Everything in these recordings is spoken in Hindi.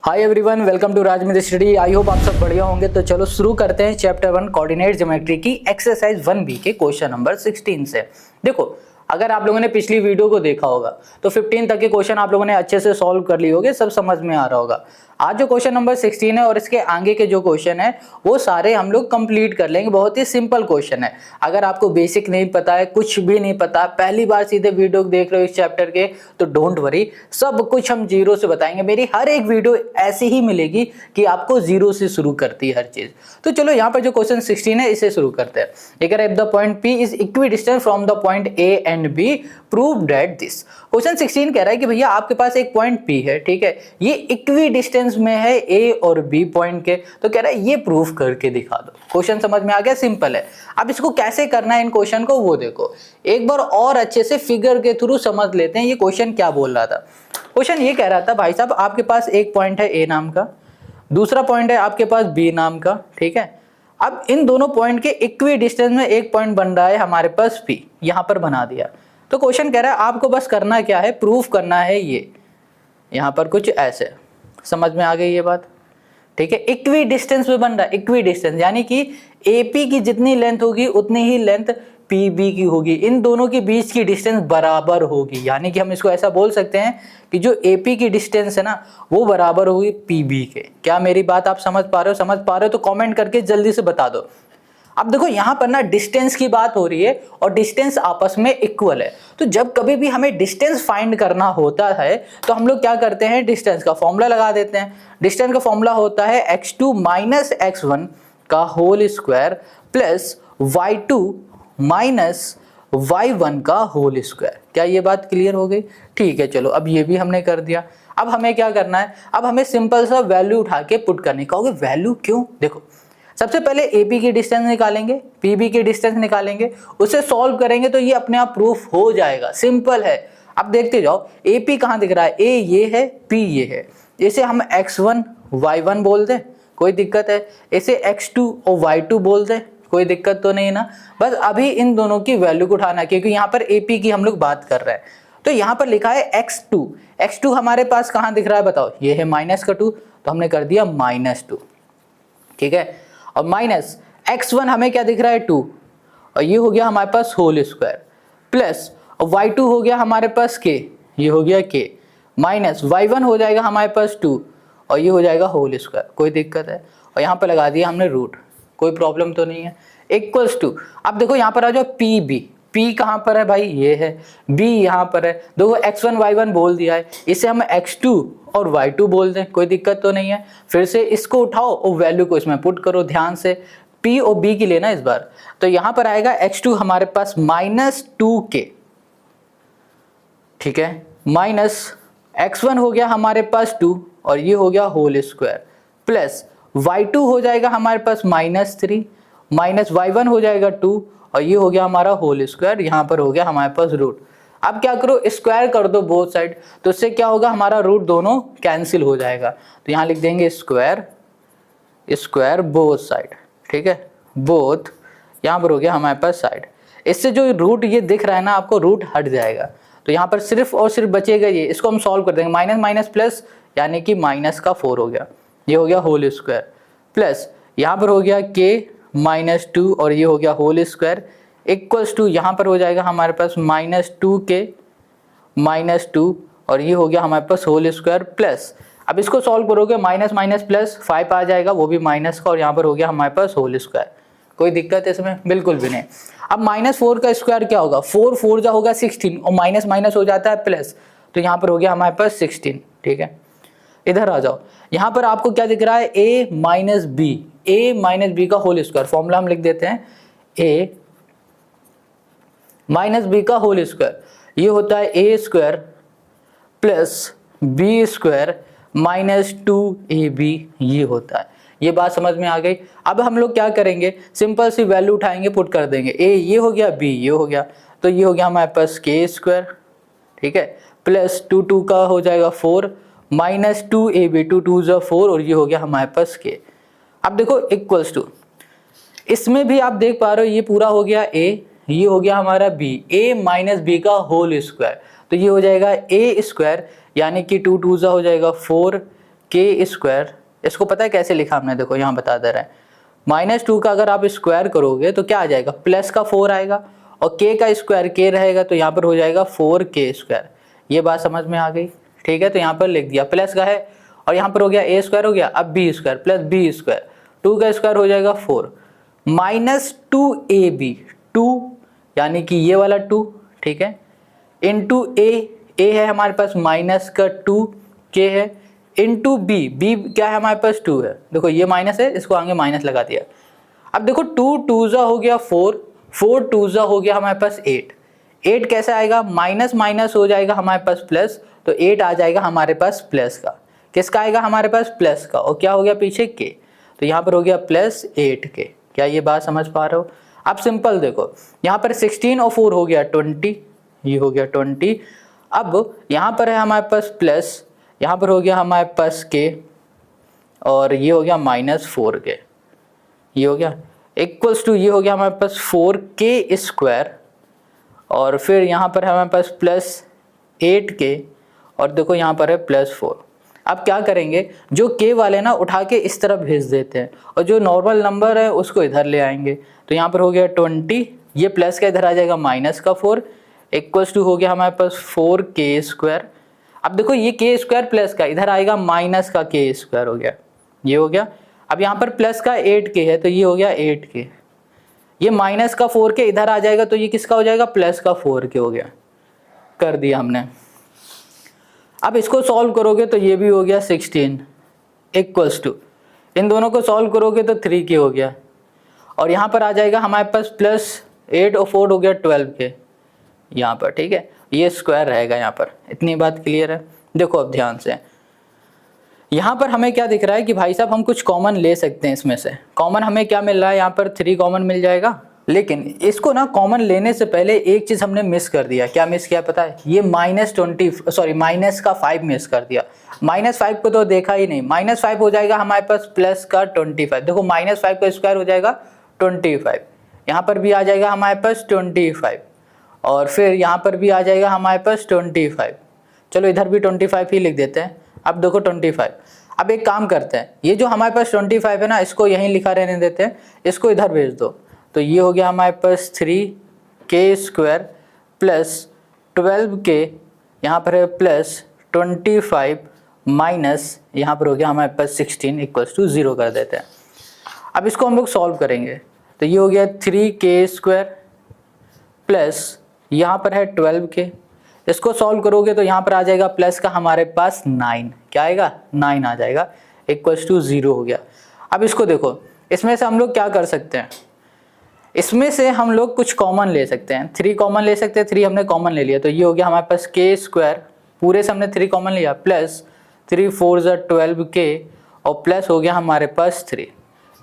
Hi everyone, welcome to Rajmitra study. I hope आप सब बढ़िया होंगे। तो चलो शुरू करते हैं चैप्टर 1 कोऑर्डिनेट ज्योमेट्री की एक्सरसाइज 1B के क्वेश्चन नंबर 16 से। देखो, अगर आप लोगों ने पिछली वीडियो को देखा होगा तो 15 तक के क्वेश्चन आप लोगों ने अच्छे से सॉल्व कर लिए होंगे, सब समझ में आ रहा होगा। आज जो क्वेश्चन नंबर 16 है और इसके आगे के जो क्वेश्चन है वो सारे हम लोग कंप्लीट कर लेंगे। बहुत ही सिंपल क्वेश्चन है। अगर आपको बेसिक नहीं पता है, कुछ भी नहीं पता, पहली बार सीधे वीडियो देख रहे हो इस चैप्टर के, तो डोंट वरी, सब कुछ हम जीरो से बताएंगे। मेरी हर एक वीडियो ऐसी ही मिलेगी कि आपको जीरो से शुरू करती है हर चीज। तो चलो यहाँ पर जो क्वेश्चन 16 है इसे शुरू करते हैं। ये कह रहा है, if the point P is equidistant from the point A and B, prove that this. Question 16 कह रहा है कि भैया आपके पास एक पॉइंट P है, ठीक है, ये इक्वी डिस्टेंस में है A और B पॉइंट के, तो कह रहा है ये प्रूफ करके दिखा दो। क्वेश्चन समझ में आ गया? सिंपल है। अब इसको कैसे करना है इन क्वेश्चन को वो देखो, एक बार और अच्छे से फिगर के थ्रू समझ लेते हैं ये क्वेश्चन क्या बोल रहा था। क्वेश्चन ये कह रहा था, भाई साहब आपके पास एक पॉइंट है A नाम का, दूसरा पॉइंट है आपके पास B नाम का, ठीक है। अब इन दोनों पॉइंट के इक्वी डिस्टेंस में एक पॉइंट बन रहा है हमारे पास P, यहां पर बना दिया। तो क्वेश्चन कह रहा है आपको बस करना क्या है, प्रूफ करना है ये यहां पर कुछ ऐसे। समझ में आ गई ये बात? ठीक है, इक्वी डिस्टेंस में बन रहा है। इक्वी डिस्टेंस यानी कि AP की जितनी लेंथ होगी उतनी ही लेंथ PB की होगी, इन दोनों के बीच की डिस्टेंस बराबर होगी। यानी कि हम इसको ऐसा बोल सकते हैं कि जो AP की डिस्टेंस है ना वो बराबर होगी PB के। क्या मेरी बात आप समझ पा रहे हो? समझ पा रहे हो तो कमेंट करके जल्दी से बता दो। अब देखो यहाँ पर ना डिस्टेंस की बात हो रही है और डिस्टेंस आपस में इक्वल है। तो जब कभी भी हमें डिस्टेंस फाइंड करना होता है तो हम लोग क्या करते हैं, डिस्टेंस का फॉर्मूला लगा देते हैं। डिस्टेंस का फॉर्मूला होता है x2 माइनस x1 का whole square plus y2 minus y1 का होल स्क्वायर। क्या ये बात क्लियर हो गई? ठीक है, चलो अब ये भी हमने कर दिया। अब हमें क्या करना है, अब हमें सिंपल सा वैल्यू उठा के पुट करनी। कहोगे वैल्यू क्यों? देखो, सबसे पहले AP की डिस्टेंस निकालेंगे, PB की डिस्टेंस निकालेंगे, उसे सॉल्व करेंगे तो ये अपने आप प्रूफ हो जाएगा। सिंपल है। अब देखते जाओ, AP कहाँ दिख रहा है? A ये है, P ये है। इसे हम x1 y1 बोल दें, कोई दिक्कत है? इसे x2 और y2 बोल दें, कोई दिक्कत तो नहीं ना। बस अभी इन दोनों की वैल्यू को उठाना, क्योंकि यहाँ पर AP की हम लोग बात कर रहे हैं। तो यहाँ पर लिखा है x2, x2 हमारे पास कहाँ दिख रहा है बताओ? ये है माइनस का 2, तो हमने कर दिया -2, ठीक है। और माइनस x1 हमें क्या दिख रहा है? 2, और ये हो गया हमारे पास होल स्क्वायर, प्लस y2 हो गया हमारे पास k, ये हो गया k, माइनस y1 हो जाएगा हमारे पास 2, और ये हो जाएगा होल स्क्वायर। कोई दिक्कत है? और यहाँ पर लगा दिया हमने रूट, कोई प्रॉब्लम तो नहीं है। इक्वल्स टू, अब देखो यहाँ पर आ जाओ PB, P कहाँ पर है भाई? ये है। B यहाँ पर है। देखो x1 y1 बोल दिया है, इसे हम x2 और y2 बोल दें, कोई दिक्कत तो नहीं है। फिर से इसको उठाओ और वैल्यू को इसमें पुट करो ध्यान से। P और B की लेना इस बार। तो यहाँ पर आएगा x2 हमारे पास -2k, ठीक है, माइनस x1 हो गया हमारे पास 2, और ये हो गया होल स्क्वायर, प्लस y2 हो जाएगा हमारे पास -3, माइनस y1 हो जाएगा 2, और ये हो गया हमारा होल स्क्वायर, यहाँ पर हो गया हमारे पास रूट। अब क्या करो, स्क्वायर कर दो बोथ साइड, तो इससे क्या होगा, हमारा रूट दोनों कैंसिल हो जाएगा। तो यहाँ लिख देंगे स्क्वायर, स्क्वायर बोथ साइड, ठीक है, बोथ, यहाँ पर हो गया हमारे पास साइड। इससे जो रूट ये दिख रहा है ना आपको, रूट हट जाएगा। तो यहाँ पर सिर्फ और सिर्फ बचेगा ये, इसको हम सॉल्व कर देंगे। माइनस माइनस प्लस, यानी कि -4 हो गया, ये हो गया होल स्क्वायर, प्लस यहाँ पर हो गया k -2, और ये हो गया होल स्क्वायर, इक्वल्स टू यहाँ पर हो जाएगा हमारे पास -2k -2, और ये हो गया हमारे पास होल स्क्वायर, प्लस अब इसको सॉल्व करोगे माइनस माइनस प्लस 5 आ जाएगा, वो भी माइनस का, और यहाँ पर हो गया हमारे पास होल स्क्वायर। कोई दिक्कत है इसमें? बिल्कुल भी नहीं। अब -4 का स्क्वायर क्या होगा? 4 4 जा होगा 16, और माइनस माइनस हो जाता है प्लस, तो यहाँ पर हो गया हमारे पास 16, ठीक है। इधर आ जाओ, यहाँ पर आपको क्या दिख रहा है? a माइनस बी का होल स्क्वायर। फॉर्मूला हम लिख देते हैं, a माइनस बी का होल स्क्वायर, ये होता है a square plus b square -2ab, ये होता है। ये बात समझ में आ गई? अब हम लोग क्या करेंगे, सिंपल सी वैल्यू उठाएंगे, पुट कर देंगे। a ये हो गया, b ये हो गया, तो ये हो गया हमारे पास k स्क्वायर, ठीक है, प्लस 2 का हो जाएगा 4, -2ab, 2 2 ज़ा 4, और ये हो गया हमारे पास k। अब देखो इक्वल्स टू, इसमें भी आप देख पा रहे हो ये पूरा हो गया a, ये हो गया हमारा b, a माइनस बी का होल स्क्वायर, तो ये हो जाएगा a स्क्वायर, यानी कि 2 2 ज़ा हो जाएगा 4, के स्क्वायर, इसको पता है कैसे लिखा हमने, देखो यहाँ बता दे रहा है, -2 का अगर आप स्क्वायर करोगे तो क्या आ जाएगा, प्लस का 4 आएगा, और k का स्क्वायर k रहेगा तो यहाँ पर हो जाएगा 4k स्क्वायर। ये बात समझ में आ गई, ठीक है। तो यहाँ पर लिख दिया, प्लस का है और यहाँ पर हो गया a स्क्वायर हो गया, अब b square plus b square, 2 का स्क्वायर हो जाएगा 4, -2ab, 2 यानी कि ये वाला 2, ठीक है, इंटू a है हमारे पास माइनस का 2, k है, इंटू b क्या है हमारे पास 2 है, देखो ये माइनस है, इसको आगे माइनस लगा दिया। अब देखो 2 2 हो गया 4, 4 2 हो गया हमारे पास 8, 8 कैसे आएगा, माइनस माइनस हो जाएगा हमारे पास प्लस, तो 8 आ जाएगा हमारे पास प्लस का, किसका आएगा हमारे पास प्लस का, और क्या हो गया पीछे के, तो यहाँ पर हो गया प्लस 8k। क्या ये बात समझ पा रहे हो। अब सिंपल देखो, यहाँ पर 16 और 4 हो गया 20, ये हो गया 20। अब यहाँ पर है हमारे पास प्लस, यहाँ पर हो गया हमारे पास k, और ये हो गया -4k, ये हो गया इक्वल्स टू, ये हो गया हमारे पास 4k स्क्वायर, और फिर यहाँ पर है हमारे पास प्लस 8k, और देखो यहाँ पर है +4। अब क्या करेंगे, जो k वाले ना उठा के इस तरफ भेज देते हैं, और जो नॉर्मल नंबर है उसको इधर ले आएंगे, तो यहाँ पर हो गया 20, ये प्लस का इधर आ जाएगा -4, इक्वल्स टू हो गया हमारे पास 4k स्क्वायर। अब देखो ये k स्क्वायर प्लस का इधर आएगा माइनस का k स्क्वायर हो गया, ये हो गया। अब यहाँ पर प्लस का 8k है तो ये हो गया 8k, ये माइनस का 4k इधर आ जाएगा तो ये किसका हो जाएगा, प्लस का 4k हो गया, कर दिया हमने। अब इसको सॉल्व करोगे तो ये भी हो गया 16, इक्वल्स टू, इन दोनों को सॉल्व करोगे तो 3k हो गया, और यहाँ पर आ जाएगा हमारे पास +8 और 4 हो गया 12k यहाँ पर, ठीक है, ये स्क्वायर रहेगा यहाँ पर। इतनी बात क्लियर है। देखो अब ध्यान से, यहाँ पर हमें क्या दिख रहा है कि भाई साहब हम कुछ कॉमन ले सकते हैं, इसमें से कॉमन हमें क्या मिल रहा है, यहाँ पर 3 कॉमन मिल जाएगा। लेकिन इसको ना कॉमन लेने से पहले एक चीज़ हमने मिस कर दिया। क्या मिस किया पता है, ये माइनस का 5 मिस कर दिया। -5 को तो देखा ही नहीं, -5 हो जाएगा हमारे पास प्लस का 25, देखो -5 का स्क्वायर हो जाएगा 25, यहाँ पर भी आ जाएगा हमारे पास 25, और फिर यहाँ पर भी आ जाएगा हमारे पास 25, चलो इधर भी 25 ही लिख देते हैं। अब देखो 25, अब एक काम करते हैं, ये जो हमारे पास 25 है ना, इसको यहीं लिखा रहने देते हैं, इसको इधर भेज दो, तो ये हो गया हमारे पास 3k स्क्वायर प्लस 12k, यहाँ पर है प्लस 25 माइनस यहाँ पर हो गया हमारे पास 16 इक्वल्स टू 0 कर देते हैं। अब इसको हम लोग सॉल्व करेंगे, तो ये हो गया 3k स्क्वायर प्लस यहाँ पर है 12k, इसको सॉल्व करोगे तो यहाँ पर आ जाएगा प्लस का हमारे पास 9, क्या आएगा 9 आ जाएगा, इक्वल्स टू 0 हो गया। अब इसको देखो, इसमें से हम लोग क्या कर सकते हैं, इसमें से हम लोग कुछ कॉमन ले सकते हैं, 3 कॉमन ले सकते हैं, 3 हमने कॉमन ले लिया, तो ये हो गया हमारे पास k स्क्वायर, पूरे से हमने 3 कॉमन लिया, प्लस 3 4 12k, और प्लस हो गया हमारे पास 3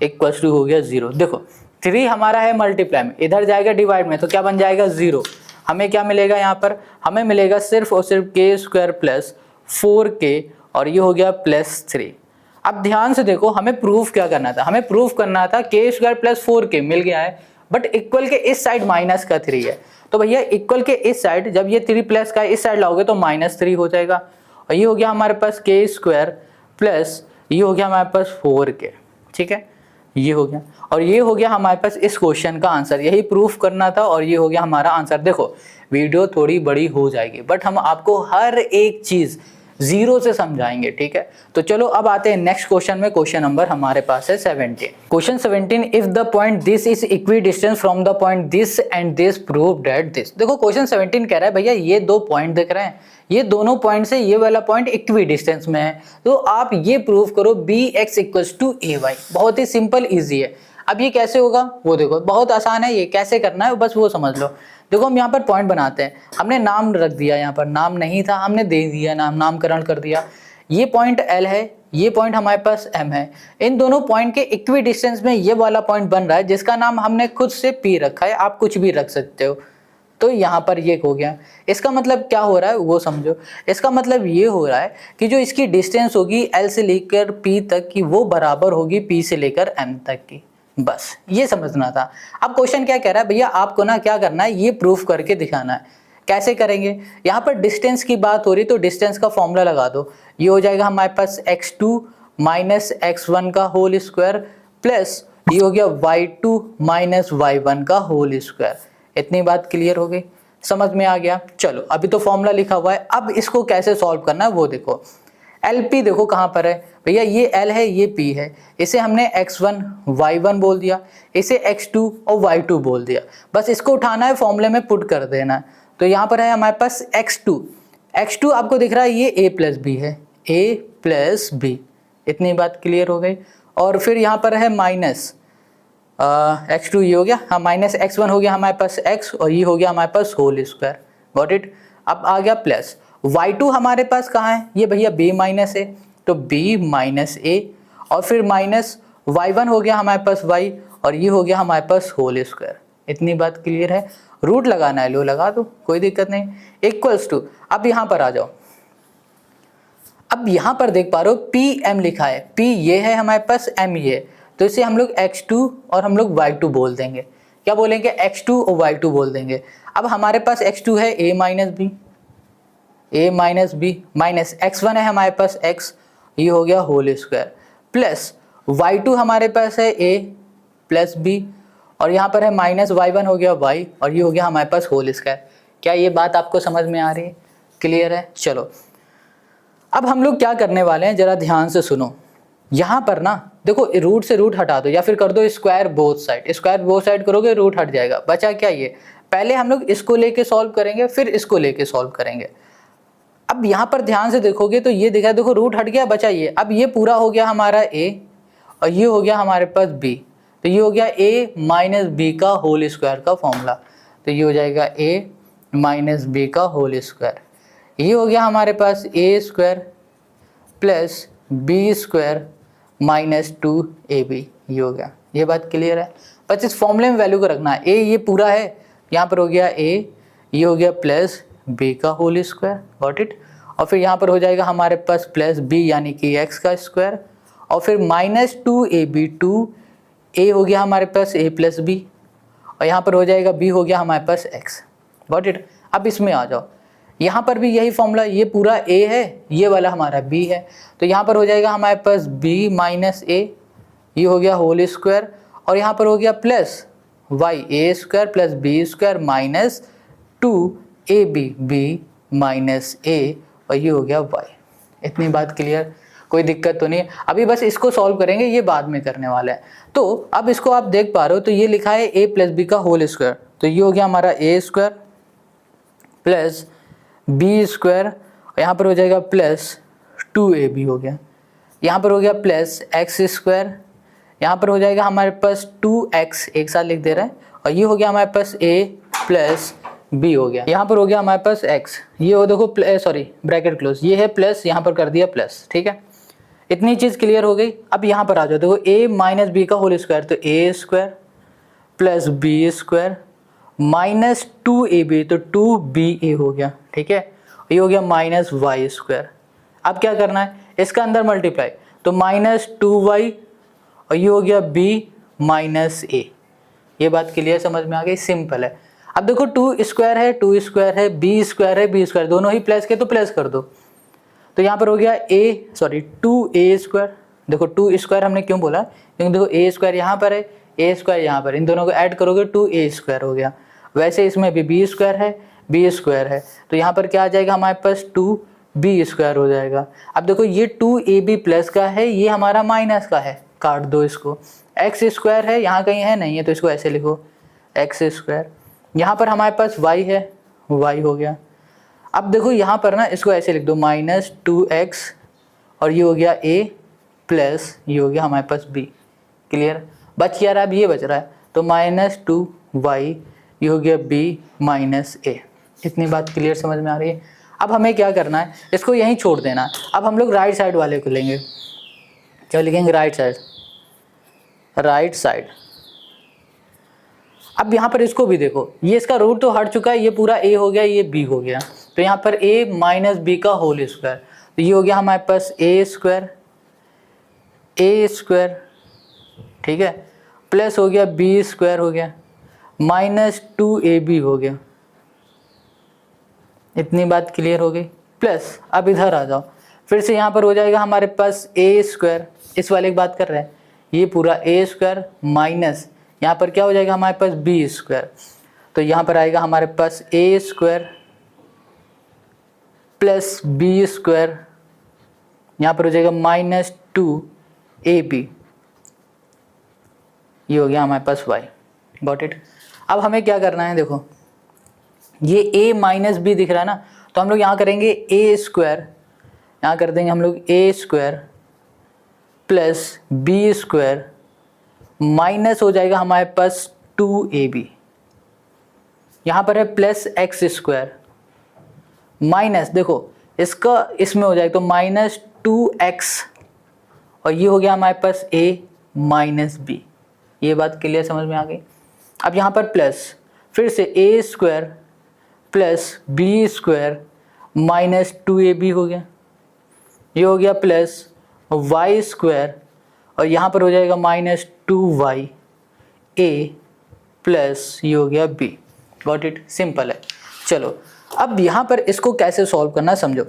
इक्वल्स टू हो गया 0। देखो 3 हमारा है मल्टीप्लाई में, इधर जाएगा डिवाइड में, तो क्या बन जाएगा 0। हमें क्या मिलेगा यहाँ पर, हमें मिलेगा सिर्फ और सिर्फ k स्क्वायर प्लस 4k, और ये हो गया प्लस 3। अब ध्यान से देखो, हमें प्रूफ क्या करना था, हमें प्रूफ करना था k स्क्वायर प्लस 4k मिल गया है, बट इक्वल के इस साइड माइनस का 3 है, तो भैया इक्वल के इस साइड जब ये 3 प्लस का इस साइड लाओगे तो -3 हो जाएगा, और ये हो गया हमारे पास k स्क्वायर प्लस ये हो गया हमारे पास 4k, ठीक है, ये हो गया, और ये हो गया हमारे पास इस क्वेश्चन का आंसर। यही प्रूफ करना था और ये हो गया हमारा आंसर। देखो वीडियो थोड़ी बड़ी हो जाएगी, बट हम आपको हर एक चीज 0 से समझाएंगे, ठीक है। तो चलो अब आते हैं नेक्स्ट क्वेश्चन में। क्वेश्चन नंबर हमारे पास है 17। Question 17, if the point this is equi distance from the point this and this prove that this. देखो क्वेश्चन 17 कह रहा है भैया ये 2 पॉइंट दिख रहे हैं, ये दोनों पॉइंट से ये वाला पॉइंट इक्वी डिस्टेंस में है, तो आप ये प्रूव करो bx = ay। बहुत ही सिंपल इजी है। अब ये कैसे होगा वो देखो, बहुत आसान है, ये कैसे करना है बस वो समझ लो। देखो हम यहाँ पर पॉइंट बनाते हैं, हमने नाम रख दिया, यहाँ पर नाम नहीं था हमने दे दिया नाम, नामकरण कर दिया। ये पॉइंट L है, ये पॉइंट हमारे पास M है, इन दोनों पॉइंट के इक्वी डिस्टेंस में ये वाला पॉइंट बन रहा है जिसका नाम हमने खुद से P रखा है, आप कुछ भी रख सकते हो। तो यहाँ पर ये हो गया, इसका मतलब क्या हो रहा है वो समझो। इसका मतलब ये हो रहा है कि जो इसकी डिस्टेंस होगी L से लेकर P तक की वो बराबर होगी P से लेकर M तक की, बस ये समझना था। अब क्वेश्चन क्या कह रहा है भैया, आपको ना क्या करना है, ये प्रूफ करके दिखाना है कैसे करेंगे, यहाँ पर डिस्टेंस की बात हो रही तो डिस्टेंस का फॉर्मूला लगा दो। ये हो जाएगा हमारे पास x2 माइनस x1 का होल स्क्वायर प्लस ये हो गया y2 माइनस y1 का होल स्क्वायर। इतनी बात क्लियर हो गई, समझ में आ गया। चलो अभी तो फॉर्मूला लिखा हुआ है, अब इसको कैसे सॉल्व करना है वो देखो। LP देखो कहाँ पर है भैया, ये L है ये P है, इसे हमने x1 y1 बोल दिया, इसे x2 और y2 बोल दिया। बस इसको उठाना है, फॉर्मूले में पुट कर देना है। तो यहाँ पर है हमारे पास x2 आपको दिख रहा है ये a प्लस बी है, a प्लस बी। इतनी बात क्लियर हो गई। और फिर यहाँ पर है माइनस x2 ये हो गया, हाँ माइनस x1 हो गया हमारे पास x और ये हो गया हमारे पास होल स्क्वायर। Got it. अब आ गया प्लस y2 हमारे पास कहाँ है, ये भैया b माइनस a, तो b माइनस a और फिर माइनस y1 हो गया हमारे पास y और ये हो गया हमारे पास होल स्क्वायर। इतनी बात क्लियर है। रूट लगाना है, लो लगा दो, कोई दिक्कत नहीं। इक्वल्स टू, अब यहाँ पर आ जाओ। अब यहाँ पर देख पा रहे हो pm लिखा है, p ये है हमारे पास, m ये है, तो इसे हम लोग x2 और हम लोग y2 बोल देंगे। क्या बोलेंगे, x2 और y2 बोल देंगे। अब हमारे पास x2 है a minus B minus x1 है हमारे पास x, ये हो गया होल स्क्वायर प्लस y2 हमारे पास है a प्लस b और यहाँ पर है माइनस y1 हो गया y और ये हो गया हमारे पास होल स्क्वायर। क्या ये बात आपको समझ में आ रही है, क्लियर है। चलो अब हम लोग क्या करने वाले हैं, जरा ध्यान से सुनो। यहाँ पर ना देखो रूट से रूट हटा दो या फिर कर दो square both side, square both side करोगे रूट हट जाएगा। बचा क्या, ये पहले हम लोग इसको लेके सॉल्व करेंगे फिर इसको लेके सॉल्व करेंगे। अब यहाँ पर ध्यान से देखोगे तो ये देखा, देखो रूट हट गया, बचा ये। अब ये पूरा हो गया हमारा a और ये हो गया हमारे पास b, तो ये हो गया a माइनस बी का होल स्क्वायर का फॉर्मूला। तो ये हो जाएगा a माइनस बी का होल स्क्वायर। ये हो गया हमारे पास a square plus B square minus 2ab, ये हो गया। ये बात क्लियर है। बस इस फॉर्मूले में वैल्यू को रखना है। a ये पूरा है, यहाँ पर हो गया a, ये हो गया प्लस b का होल स्क्वायर। Got it. और फिर यहाँ पर हो जाएगा हमारे पास प्लस b यानी कि x का स्क्वायर और फिर माइनस 2ab, 2a हो गया हमारे पास a प्लस b और यहाँ पर हो जाएगा b हो गया हमारे पास x। Got it. अब इसमें आ जाओ, यहाँ पर भी यही फॉर्मूला, ये पूरा a है, ये वाला हमारा b है, तो यहाँ पर हो जाएगा हमारे पास b माइनस a, ये हो गया होल स्क्वायर और यहाँ पर हो गया plus y, a square plus b square minus 2ab, b minus a और ये हो गया y। इतनी बात क्लियर, कोई दिक्कत तो नहीं। अभी बस इसको सॉल्व करेंगे, ये बाद में करने वाला है। तो अब इसको आप देख पा रहे हो, तो ये लिखा है a प्लस बी का होल स्क्वायर, तो ये हो गया हमारा a square plus B square और यहाँ पर हो जाएगा प्लस 2ab हो गया, यहाँ पर हो गया प्लस x स्क्वायर, यहाँ पर हो जाएगा हमारे पास 2x, एक साथ लिख दे रहे हैं, और ये हो गया हमारे पास a प्लस b हो गया, यहाँ पर हो गया हमारे पास x, ये हो देखो सॉरी ब्रैकेट क्लोज, ये है प्लस, यहाँ पर कर दिया प्लस। ठीक है, इतनी चीज़ क्लियर हो गई। अब यहाँ पर आ जाओ, देखो a माइनस बी का होल स्क्वायर, तो a square plus B square minus 2ab, तो 2ba हो गया। ठीक है, ये हो गया माइनस y स्क्वायर। अब क्या करना है, इसका अंदर मल्टीप्लाई, तो माइनस 2y और ये हो गया b माइनस a। ये बात क्लियर, समझ में आ गई, सिंपल है। अब देखो 2 स्क्वायर है, 2 स्क्वायर है, b स्क्वायर है, b स्क्वायर, दोनों ही प्लस के, तो प्लस कर दो। तो यहाँ पर हो गया 2a स्क्वायर। देखो 2 स्क्वायर हमने क्यों बोला, क्योंकि देखो a स्क्वायर यहाँ पर है, a स्क्वायर यहाँ पर, इन दोनों को ऐड करोगे 2a स्क्वायर हो गया। वैसे इसमें भी b स्क्वायर है, b स्क्वायर है, तो यहाँ पर क्या आ जाएगा हमारे पास 2b स्क्वायर हो जाएगा। अब देखो ये 2ab प्लस का है, ये हमारा माइनस का है, काट दो इसको। x स्क्वायर है, यहाँ कहीं है नहीं है, तो इसको ऐसे लिखो x स्क्वायर। यहाँ पर हमारे पास y है, y हो गया। अब देखो यहाँ पर ना इसको ऐसे लिख दो माइनस 2x और ये हो गया a प्लस ये हो गया हमारे पास b। क्लियर, बच क्या रहा है, अब ये बच रहा है, तो माइनस 2y ये हो गया b माइनस a। इतनी बात क्लियर, समझ में आ रही है। अब हमें क्या करना है, इसको यहीं छोड़ देना है। अब हम लोग राइट साइड वाले को लेंगे, क्या लिखेंगे, राइट साइड, राइट साइड। अब यहाँ पर इसको भी देखो, ये इसका रूट तो हट चुका है, ये पूरा a हो गया, ये b हो गया, तो यहाँ पर a माइनस बी का होल स्क्वायर, तो ये हो गया हमारे पास a स्क्वायर, ठीक है, प्लस हो गया b स्क्वायर हो गया, माइनस 2ab हो गया, इतनी बात क्लियर हो गई। प्लस अब इधर आ जाओ, फिर से यहाँ पर हो जाएगा हमारे पास ए स्क्वायर, इस वाले की बात कर रहे हैं, ये पूरा ए स्क्वायर माइनस यहाँ पर क्या हो जाएगा हमारे पास बी स्क्वायर, तो यहाँ पर आएगा हमारे पास ए स्क्वायर प्लस बी स्क्वायर, यहाँ पर हो जाएगा माइनस 2ab, ये हो गया हमारे पास y। Got it. अब हमें क्या करना है, देखो ये a माइनस बी दिख रहा है ना, तो हम लोग यहाँ करेंगे ए स्क्वायर, यहाँ कर देंगे हम लोग a square plus B square minus हो जाएगा हमारे पास 2ab, यहाँ पर है प्लस एक्स स्क्वायर माइनस, देखो इसका इसमें हो जाएगा तो माइनस 2x, और ये हो गया हमारे पास a माइनस बी। ये बात क्लियर समझ में आ गई। अब यहाँ पर प्लस फिर से a square plus B square minus 2ab हो गया, ये हो गया प्लस वाई स्क्वायर, और यहाँ पर हो जाएगा माइनस 2y a प्लस ये हो गया b। गॉट इट, सिंपल है। चलो अब यहाँ पर इसको कैसे सॉल्व करना समझो।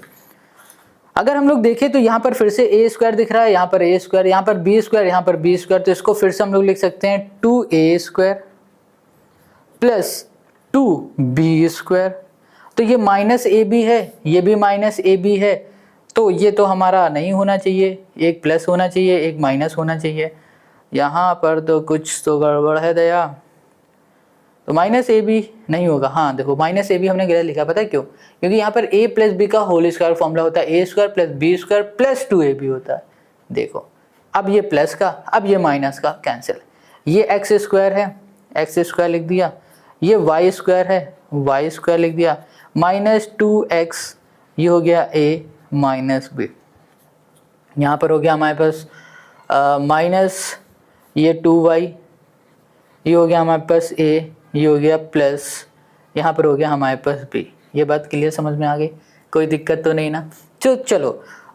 अगर हम लोग देखें तो यहाँ पर फिर से ए स्क्वायर दिख रहा है, यहाँ पर ए स्क्वायर, यहाँ पर बी स्क्वायर, यहाँ पर बी स्क्वायर, तो इसको फिर से हम लोग लिख सकते हैं 2a square plus 2b square, तो ये माइनस ए बी है, ये भी माइनस ए बी है, तो ये तो हमारा नहीं होना चाहिए, एक प्लस होना चाहिए एक माइनस होना चाहिए, यहाँ पर तो कुछ तो गड़बड़ है दया, तो माइनस ए बी नहीं होगा। हाँ देखो माइनस ए बी हमने गलत लिखा, पता है क्यों? क्योंकि यहाँ पर a प्लस बी का होल स्क्वायर फॉर्मूला होता है a square plus B square plus 2ab होता है। देखो अब ये प्लस का, अब ये माइनस का कैंसिल, ये एक्स स्क्वायर है, एक्स स्क्वायर लिख दिया, ये वाई स्क्वायर है, वाई स्क्वायर लिख दिया, माइनस 2x, ये हो गया a माइनस बी, यहाँ पर हो गया हमारे पास माइनस ये 2y, ये हो गया हमारे पास a, ये हो गया प्लस यहाँ पर हो गया हमारे पास b। ये बात क्लियर समझ में आ गई, कोई दिक्कत तो नहीं ना। चलो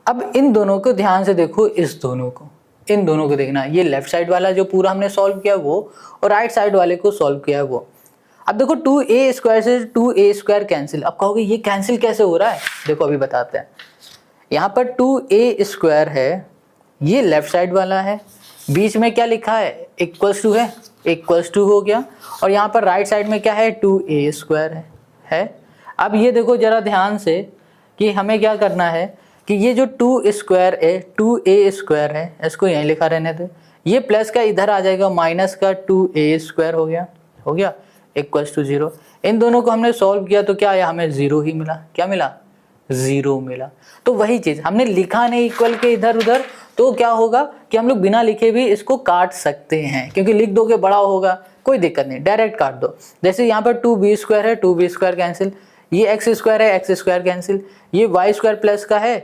अब इन दोनों को ध्यान से देखो, इस दोनों को, इन दोनों को देखना, ये लेफ्ट साइड वाला जो पूरा हमने सॉल्व किया वो, और राइट साइड वाले को सॉल्व किया वो। अब देखो 2a स्क्वायर से 2a स्क्वायर कैंसिल, अब कहोगे ये कैंसिल कैसे हो रहा है, देखो अभी बताते हैं। यहाँ पर 2a स्क्वायर है, ये लेफ्ट साइड वाला है, बीच में क्या लिखा है इक्वल्स टू है, इक्वल्स टू हो गया, और यहाँ पर राइट साइड में क्या है 2a स्क्वायर है। अब ये देखो जरा ध्यान से कि हमें क्या करना है कि ये जो 2 स्क्वायर है 2a स्क्वायर है, इसको यहीं लिखा रहने दे, ये प्लस का इधर आ जाएगा माइनस का 2a स्क्वायर हो गया इक्वल्स टू 0। इन दोनों को हमने सॉल्व किया तो क्या आया, हमें 0 ही मिला। क्या मिला, 0 मिला। तो वही चीज़ हमने लिखा नहीं इक्वल के इधर उधर, तो क्या होगा कि हम लोग बिना लिखे भी इसको काट सकते हैं, क्योंकि लिख दोगे बड़ा होगा, कोई दिक्कत नहीं, डायरेक्ट काट दो। जैसे यहाँ पर 2b स्क्वायर है, 2b स्क्वायर कैंसिल, ये एक्स स्क्वायर है, एक्स स्क्वायर कैंसिल, ये वाई स्क्वायर प्लस का है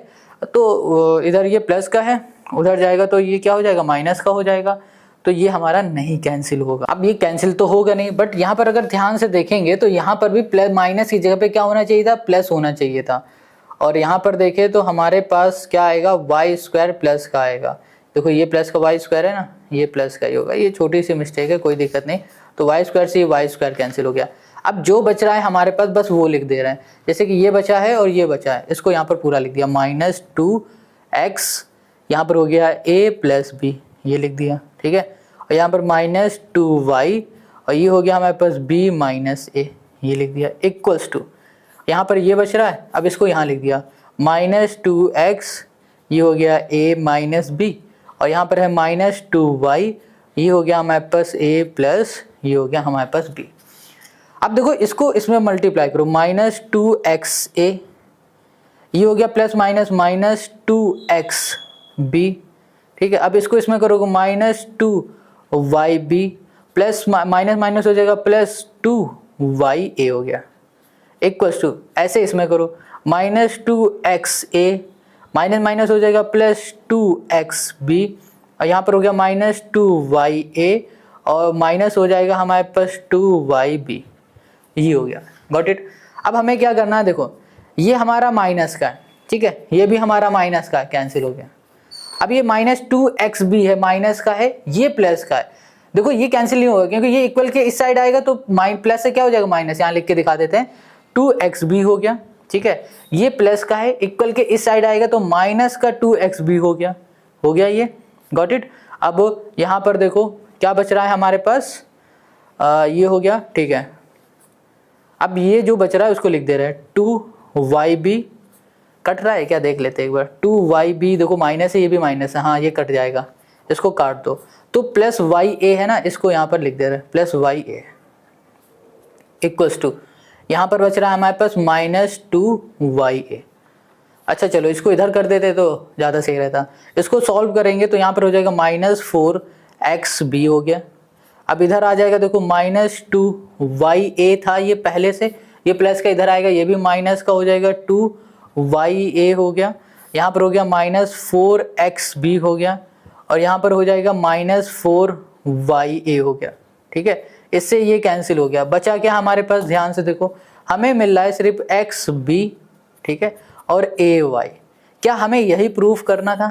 तो इधर ये प्लस का है, उधर जाएगा तो ये क्या हो जाएगा माइनस का हो जाएगा, तो ये हमारा नहीं कैंसिल होगा। अब ये कैंसिल तो होगा नहीं, बट यहाँ पर अगर ध्यान से देखेंगे तो यहाँ पर भी प्लस माइनस की जगह पे क्या होना चाहिए था, प्लस होना चाहिए था। और यहाँ पर देखें तो हमारे पास क्या आएगा, वाई स्क्वायर प्लस का आएगा। देखो ये प्लस का वाई स्क्वायर है ना, ये प्लस का ही होगा, ये छोटी सी मिस्टेक है, कोई दिक्कत नहीं। तो वाई स्क्वायर से वाई स्क्वायर कैंसिल हो गया। अब जो बच रहा है हमारे पास बस वो लिख दे रहे हैं, जैसे कि ये बचा है और ये बचा है, इसको यहाँ पर पूरा लिख दिया, माइनस 2x, यहाँ पर हो गया a प्लस बी, ये लिख दिया, ठीक है। और यहाँ पर माइनस 2y, और ये हो गया हमारे पास b माइनस a, ये लिख दिया, इक्वल्स टू, यहाँ पर ये बच रहा है, अब इसको यहाँ लिख दिया, माइनस 2x, ये हो गया a माइनस बी, और यहाँ पर है माइनस 2y, ये हो गया हमारे पास a प्लस, ये हो गया हमारे पास b। अब देखो इसको इसमें मल्टीप्लाई करो, माइनस 2xa, ये हो गया प्लस माइनस माइनस 2xb, ठीक है। अब इसको इसमें करोगे minus 2yb plus minus minus हो जाएगा प्लस 2ya हो गया, इक्वल्स टू, ऐसे इसमें करो माइनस 2xa, माइनस माइनस हो जाएगा प्लस 2xb, और यहाँ पर हो गया माइनस 2ya, और माइनस हो जाएगा हमारे पास 2yb, ये हो गया। Got it. अब हमें क्या करना है, देखो ये हमारा माइनस का है, ठीक है, ये भी हमारा माइनस का कैंसिल हो गया। अब ये माइनस 2xb है, माइनस का है, ये प्लस का है, देखो ये कैंसिल नहीं होगा क्योंकि ये इक्वल के इस साइड आएगा तो प्लस से क्या हो जाएगा माइनस, यहाँ लिख के दिखा देते हैं, 2xb हो गया, ठीक है, ये प्लस का है, इक्वल के इस साइड आएगा तो माइनस का 2x भी हो गया ये, गॉट इट। अब यहाँ पर देखो क्या बच रहा है हमारे पास, ये हो गया, ठीक है। अब ये जो बच रहा है उसको लिख दे रहे हैं 2yb, कट रहा है क्या देख लेते हैं एक बार। 2yb देखो माइनस है, ये भी माइनस है, हाँ ये कट जाएगा, इसको काट दो। तो प्लस ya है ना, इसको यहाँ पर लिख दे रहे हैं प्लस ya इक्वल्स टू, यहाँ पर बच रहा है हमारे पास माइनस 2ya। अच्छा चलो इसको इधर कर देते तो ज़्यादा सही रहता। इसको सॉल्व करेंगे तो यहाँ पर हो जाएगा माइनस 4xb हो गया। अब इधर आ जाएगा देखो माइनस 2ya था ये पहले से, ये प्लस का इधर आएगा, ये भी माइनस का हो जाएगा 2ya हो गया। यहाँ पर हो गया माइनस 4xb हो गया, और यहाँ पर हो जाएगा माइनस 4ya हो गया, ठीक है। इससे ये कैंसिल हो गया, बचा क्या हमारे पास, ध्यान से देखो, हमें मिल रहा है सिर्फ xb, ठीक है, और ay। क्या हमें यही प्रूफ करना था,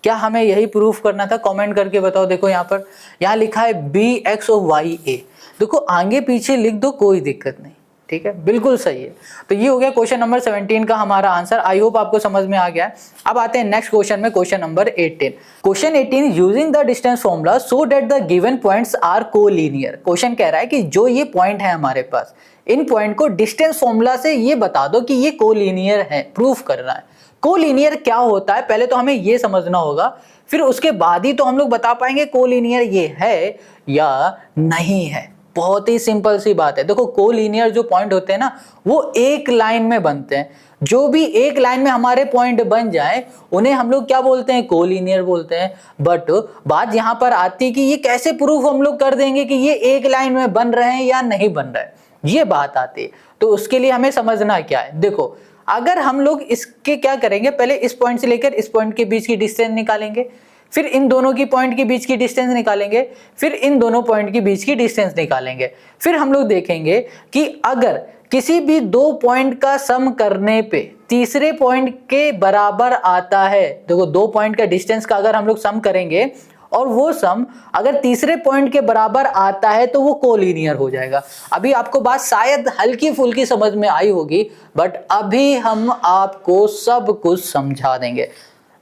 क्या हमें यही प्रूफ करना था, कमेंट करके बताओ। देखो यहाँ लिखा है bx और ya, देखो आगे पीछे लिख दो कोई दिक्कत नहीं, ठीक है, बिल्कुल सही है। तो ये हो गया क्वेश्चन नंबर 17 का हमारा आंसर। आई होप आपको समझ में आ गया है। अब आते हैं नेक्स्ट क्वेश्चन में, question number 18। Question 18, using the distance formula so that the given points are collinear. Question कह रहा है कि जो ये पॉइंट है हमारे पास, इन पॉइंट को डिस्टेंस फॉर्मूला से ये बता दो कि ये कोलिनियर है, प्रूफ करना है। कोलिनियर क्या होता है पहले तो हमें ये समझना होगा, फिर उसके बाद ही तो हम लोग बता पाएंगे कोलिनियर ये है या नहीं है। बहुत ही सिंपल सी बात है। देखो कोलिनियर जो पॉइंट होते हैं ना, वो एक लाइन में बनते हैं। जो भी एक लाइन में हमारे पॉइंट बन जाए उन्हें हम लोग क्या बोलते हैं, कोलिनियर बोलते हैं। बट बात यहाँ पर आती है कि ये कैसे प्रूफ हम लोग कर देंगे कि ये एक लाइन में बन रहे हैं या नहीं बन रहे हैं, ये बात आती है। तो उसके लिए हमें समझना क्या है, देखो अगर हम लोग इसके क्या करेंगे, पहले इस पॉइंट से लेकर इस पॉइंट के बीच की डिस्टेंस निकालेंगे, फिर इन दोनों की पॉइंट के बीच की डिस्टेंस निकालेंगे, फिर इन दोनों पॉइंट के बीच की डिस्टेंस निकालेंगे। फिर हम लोग देखेंगे कि अगर किसी भी दो पॉइंट का सम करने पे तीसरे पॉइंट के बराबर आता है, देखो दो पॉइंट का डिस्टेंस का अगर हम लोग सम करेंगे और वो सम अगर तीसरे पॉइंट के बराबर आता है तो वो कोलिनियर हो जाएगा। अभी आपको बात शायद हल्की फुल्की समझ में आई होगी, बट अभी हम आपको सब कुछ समझा देंगे,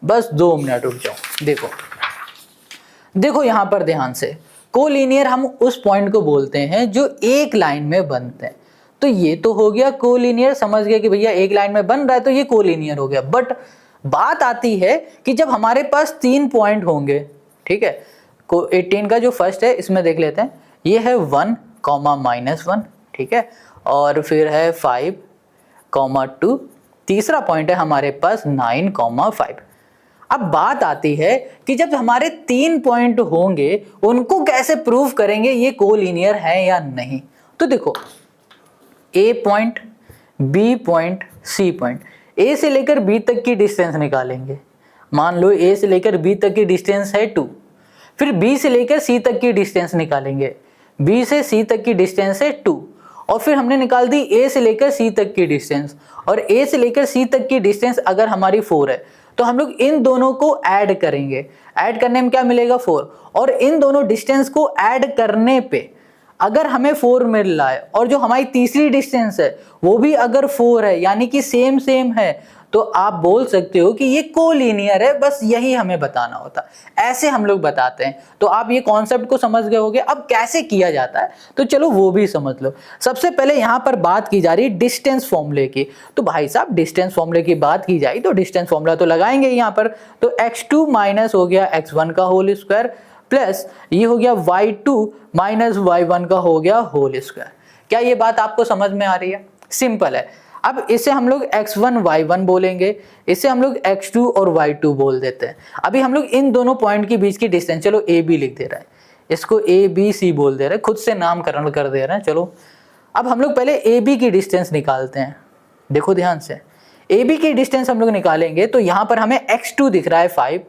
बस 2 मिनट रुक जाओ। देखो यहां पर ध्यान से, कोलिनियर हम उस पॉइंट को बोलते हैं जो एक लाइन में बनते हैं। तो ये तो हो गया कोलिनियर, समझ गए कि भैया एक लाइन में बन रहा है तो ये कोलिनियर हो गया। बट बात आती है कि जब हमारे पास 3 पॉइंट होंगे, ठीक है, 18 का जो फर्स्ट है इसमें देख लेते हैं, ये है 1, -1, ठीक है, और फिर है 5, 2, तीसरा पॉइंट है हमारे पास 9, 5। अब बात आती है कि जब हमारे 3 पॉइंट होंगे उनको कैसे प्रूव करेंगे ये कोलिनियर है या नहीं। तो देखो a point, b point, c point, a से लेकर बी तक की डिस्टेंस निकालेंगे। मान लो ए से लेकर बी तक की डिस्टेंस है 2, फिर बी से लेकर सी तक की डिस्टेंस निकालेंगे, बी से सी तक की डिस्टेंस है 2, और फिर हमने निकाल दी ए से लेकर सी तक की डिस्टेंस, और ए से लेकर सी तक की डिस्टेंस अगर हमारी 4 है तो हम लोग इन दोनों को ऐड करेंगे। ऐड करने में क्या मिलेगा, 4, और इन दोनों डिस्टेंस को ऐड करने पे अगर हमें 4 मिल रहा है और जो हमारी तीसरी डिस्टेंस है वो भी अगर 4 है, यानी कि सेम है, तो आप बोल सकते हो कि ये कोलिनियर है। बस यही हमें बताना होता, ऐसे हम लोग बताते हैं। तो आप ये कॉन्सेप्ट को समझ गए होंगे। अब कैसे किया जाता है तो चलो वो भी समझ लो। सबसे पहले यहाँ पर बात की जा रही है डिस्टेंस फॉर्मूले की। तो भाई साहब डिस्टेंस फॉर्मूले की बात की जाए तो डिस्टेंस फॉर्मूला तो लगाएंगे यहाँ पर। तो x2 माइनस हो गया x1 का होल स्क्वायर, प्लस ये हो गया y2 माइनस y1 का हो गया होल स्क्वायर। क्या ये बात आपको समझ में आ रही है? सिंपल है। अब इसे हम लोग x1 y1 बोलेंगे, इसे हम लोग x2 और y2 बोल देते हैं। अभी हम लोग इन दोनों पॉइंट के बीच की डिस्टेंस, चलो a b लिख दे रहा है, इसको a b c बोल दे रहे हैं, खुद से नामकरण कर दे रहे हैं। चलो अब हम लोग पहले a b की डिस्टेंस निकालते हैं। देखो ध्यान से, a b की डिस्टेंस हम लोग निकालेंगे तो यहाँ पर हमें x2 दिख रहा है 5,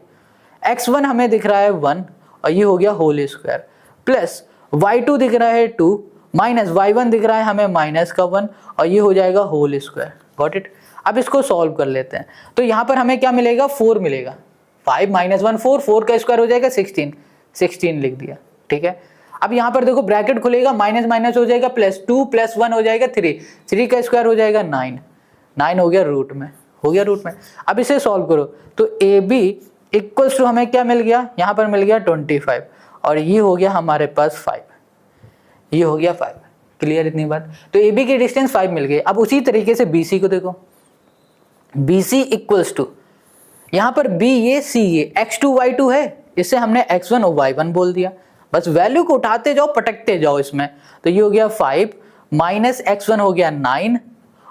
x1 हमें दिख रहा है 1 और ये हो गया होल स्क्वायर, प्लस y2 दिख रहा है 2 माइनस y1 दिख रहा है हमें माइनस का 1 और ये हो जाएगा होल स्क्वायर। Got it. अब इसको सॉल्व कर लेते हैं। तो यहाँ पर हमें क्या मिलेगा, 4 मिलेगा। 5 माइनस 1 4, 4 का स्क्वायर हो जाएगा 16, 16 लिख दिया। ठीक है। अब यहाँ पर देखो ब्रैकेट खुलेगा, माइनस माइनस हो जाएगा, प्लस 2 प्लस 1 हो जाएगा 3, 3 का स्क्वायर हो जाएगा 9, 9 हो गया रूट में, हो गया रूट में। अब इसे सॉल्व करो तो ए बी इक्वल्स टू हमें क्या मिल गया, यहाँ पर मिल गया 25 और ये हो गया हमारे पास 5, ये हो गया 5। क्लियर इतनी बात? तो ए बी की डिस्टेंस 5 मिल गई। अब उसी तरीके से बी सी को देखो, बी सी इक्वल्स टू यहाँ पर बी ये सी ये x2 y2 है, इससे हमने x1 और y1 बोल दिया। बस वैल्यू को उठाते जाओ, पटकते जाओ इसमें। तो ये हो गया 5 माइनस x1 हो गया 9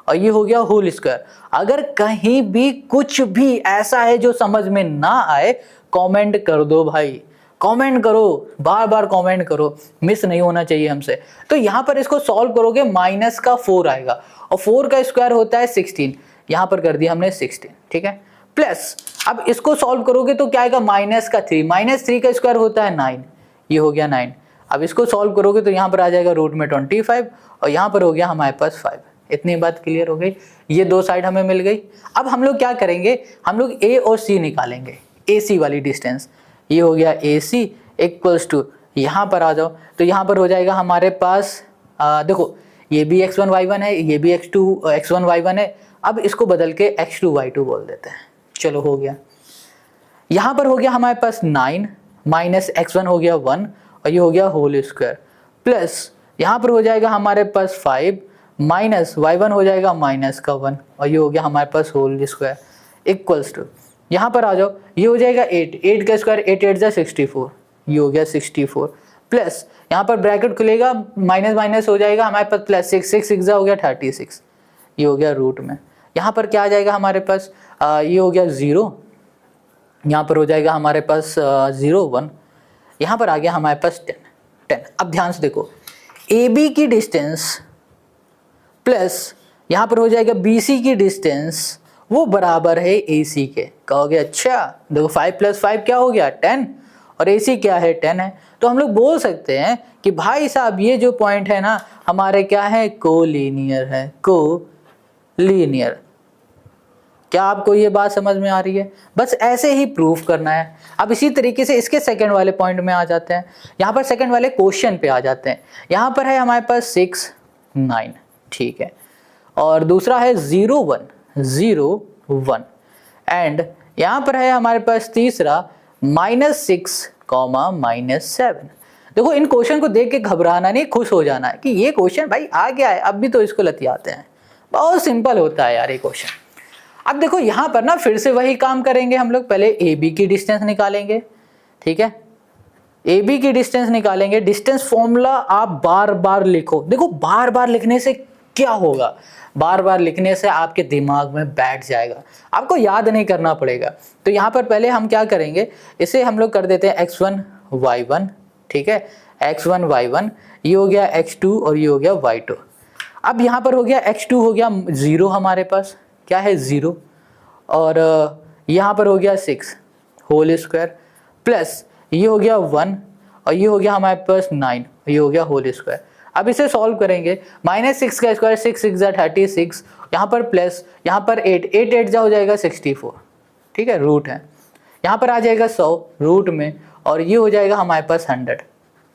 और ये हो गया होल स्क्वायर। अगर कहीं भी कुछ भी ऐसा है जो समझ में ना आए, कमेंट कर दो भाई, कमेंट करो, बार बार कमेंट करो, मिस नहीं होना चाहिए हमसे। तो यहाँ पर इसको सॉल्व करोगे माइनस का 4 आएगा और 4 का स्क्वायर होता है 16, यहाँ पर कर दिया हमने 16, ठीक है। प्लस अब इसको सॉल्व करोगे तो क्या आएगा, माइनस का 3, माइनस 3 का स्क्वायर होता है 9, ये हो गया 9। अब इसको सॉल्व करोगे तो यहाँ पर आ जाएगा रूट में 25 और यहाँ पर हो गया हमारे पास 5। इतनी बात क्लियर हो गई, ये दो साइड हमें मिल गई। अब हम लोग क्या करेंगे, हम लोग ए और सी निकालेंगे, ए सी वाली डिस्टेंस। ये हो गया ए सी इक्वल्स टू, यहाँ पर आ जाओ तो यहाँ पर हो जाएगा हमारे पास देखो ये भी x1 y1 है, ये भी x1 y1 है। अब इसको बदल के x2 y2 बोल देते हैं। चलो हो गया, यहाँ पर हो गया हमारे पास 9 माइनस x1 हो गया 1 और ये हो गया होल स्क्वायर, प्लस यहाँ पर हो जाएगा हमारे पास 5 माइनस y1 हो जाएगा माइनस का 1 और ये हो गया हमारे पास होल स्क्वायर इक्वल्स टू, यहाँ पर आ जाओ ये हो जाएगा 8 का स्क्वायर 8 8 जा 64, ये हो गया 64 प्लस यहाँ पर ब्रैकेट खुलेगा, माइनस माइनस हो जाएगा हमारे पास प्लस 6 6 6 हो गया 36, ये हो गया रूट में। यहाँ पर क्या आ जाएगा हमारे पास, ये हो गया 0, यहाँ पर हो जाएगा हमारे पास 0 1, यहाँ पर आ गया हमारे पास 10। अब ध्यान से देखो, ए बी की डिस्टेंस प्लस यहाँ पर हो जाएगा बी सी की डिस्टेंस, वो बराबर है ए सी के। कहोगे अच्छा, देखो 5 प्लस 5 क्या हो गया 10 और ए सी क्या है 10 है। तो हम लोग बोल सकते हैं कि भाई साहब ये जो पॉइंट है ना हमारे क्या है, कोलिनियर है, कोलिनियर। क्या आपको ये बात समझ में आ रही है? बस ऐसे ही प्रूफ करना है। अब इसी तरीके से इसके सेकंड वाले पॉइंट में आ जाते हैं, यहाँ पर सेकंड वाले क्वेश्चन पे आ जाते हैं। यहाँ पर है हमारे पास 6 9, ठीक है, और दूसरा है 0 1 0 1 एंड यहाँ पर है हमारे पास तीसरा -6 -7। देखो इन क्वेश्चन को देख के घबराना नहीं, खुश हो जाना है कि ये क्वेश्चन भाई आ गया है, अब भी तो इसको लतियाते हैं। बहुत सिंपल होता है यार ये क्वेश्चन। अब देखो यहाँ पर ना फिर से वही काम करेंगे हम लोग, पहले ए बी की डिस्टेंस निकालेंगे, ठीक है, ए बी की डिस्टेंस निकालेंगे। डिस्टेंस फॉर्मूला आप बार बार लिखो। देखो बार बार लिखने से क्या होगा, बार बार लिखने से आपके दिमाग में बैठ जाएगा, आपको याद नहीं करना पड़ेगा। तो यहाँ पर पहले हम क्या करेंगे, इसे हम लोग कर देते हैं x1 y1, ठीक है, x1 y1, ये हो गया x2 और ये हो गया y2। अब यहाँ पर हो गया x2 हो गया 0, हमारे पास क्या है 0, और यहाँ पर हो गया 6 होल स्क्वायर प्लस ये हो गया 1 और ये हो गया हमारे पास 9, ये हो गया होल स्क्वायर। अब इसे सॉल्व करेंगे, -6 का स्क्वायर 6 6 जा 36, यहाँ पर प्लस यहाँ पर 8 8 8 जा हो जाएगा 64, ठीक है, रूट है, यहाँ पर आ जाएगा 100 रूट में और ये हो जाएगा हमारे पास 100,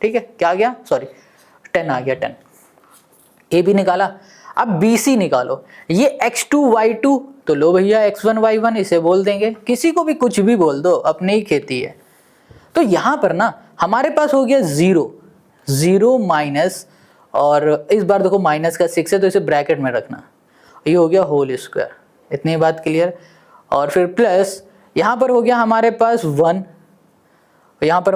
ठीक है, क्या आ गया, सॉरी 10 आ गया 10। ए भी निकाला। अब बी सी निकालो, ये x2 y2, तो लो भैया x1 y1 इसे बोल देंगे, किसी को भी कुछ भी बोल दो, अपनी ही खेती है। तो यहाँ पर ना हमारे पास हो गया 0 0 माइनस, और इस बार देखो माइनस का 6 है तो इसे ब्रैकेट में रखना, ये हो गया होल स्क्वायर। इतनी बात क्लियर। और फिर प्लस यहाँ पर हो गया हमारे पास 1, यहाँ पर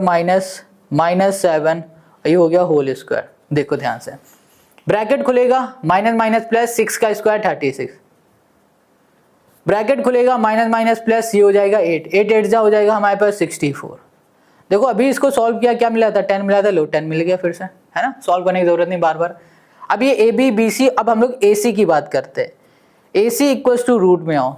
-7, ये हो गया होल स्क्वायर। देखो ध्यान से, ब्रैकेट खुलेगा माइनस माइनस प्लस 6 का स्क्वायर 36, ब्रैकेट खुलेगा माइनस माइनस प्लस ये हो जाएगा 8 8 8 जा हो जाएगा हमारे पास 64। देखो अभी इसको सॉल्व किया, क्या मिला था 10 मिला था, लो 10 मिल गया फिर से, है ना, सॉल्व करने की जरूरत नहीं बार बार। अब ये ए बी बी सी, अब हम लोग ए सी की बात करते हैं। ए सी इक्वल्स टू रूट में आओ,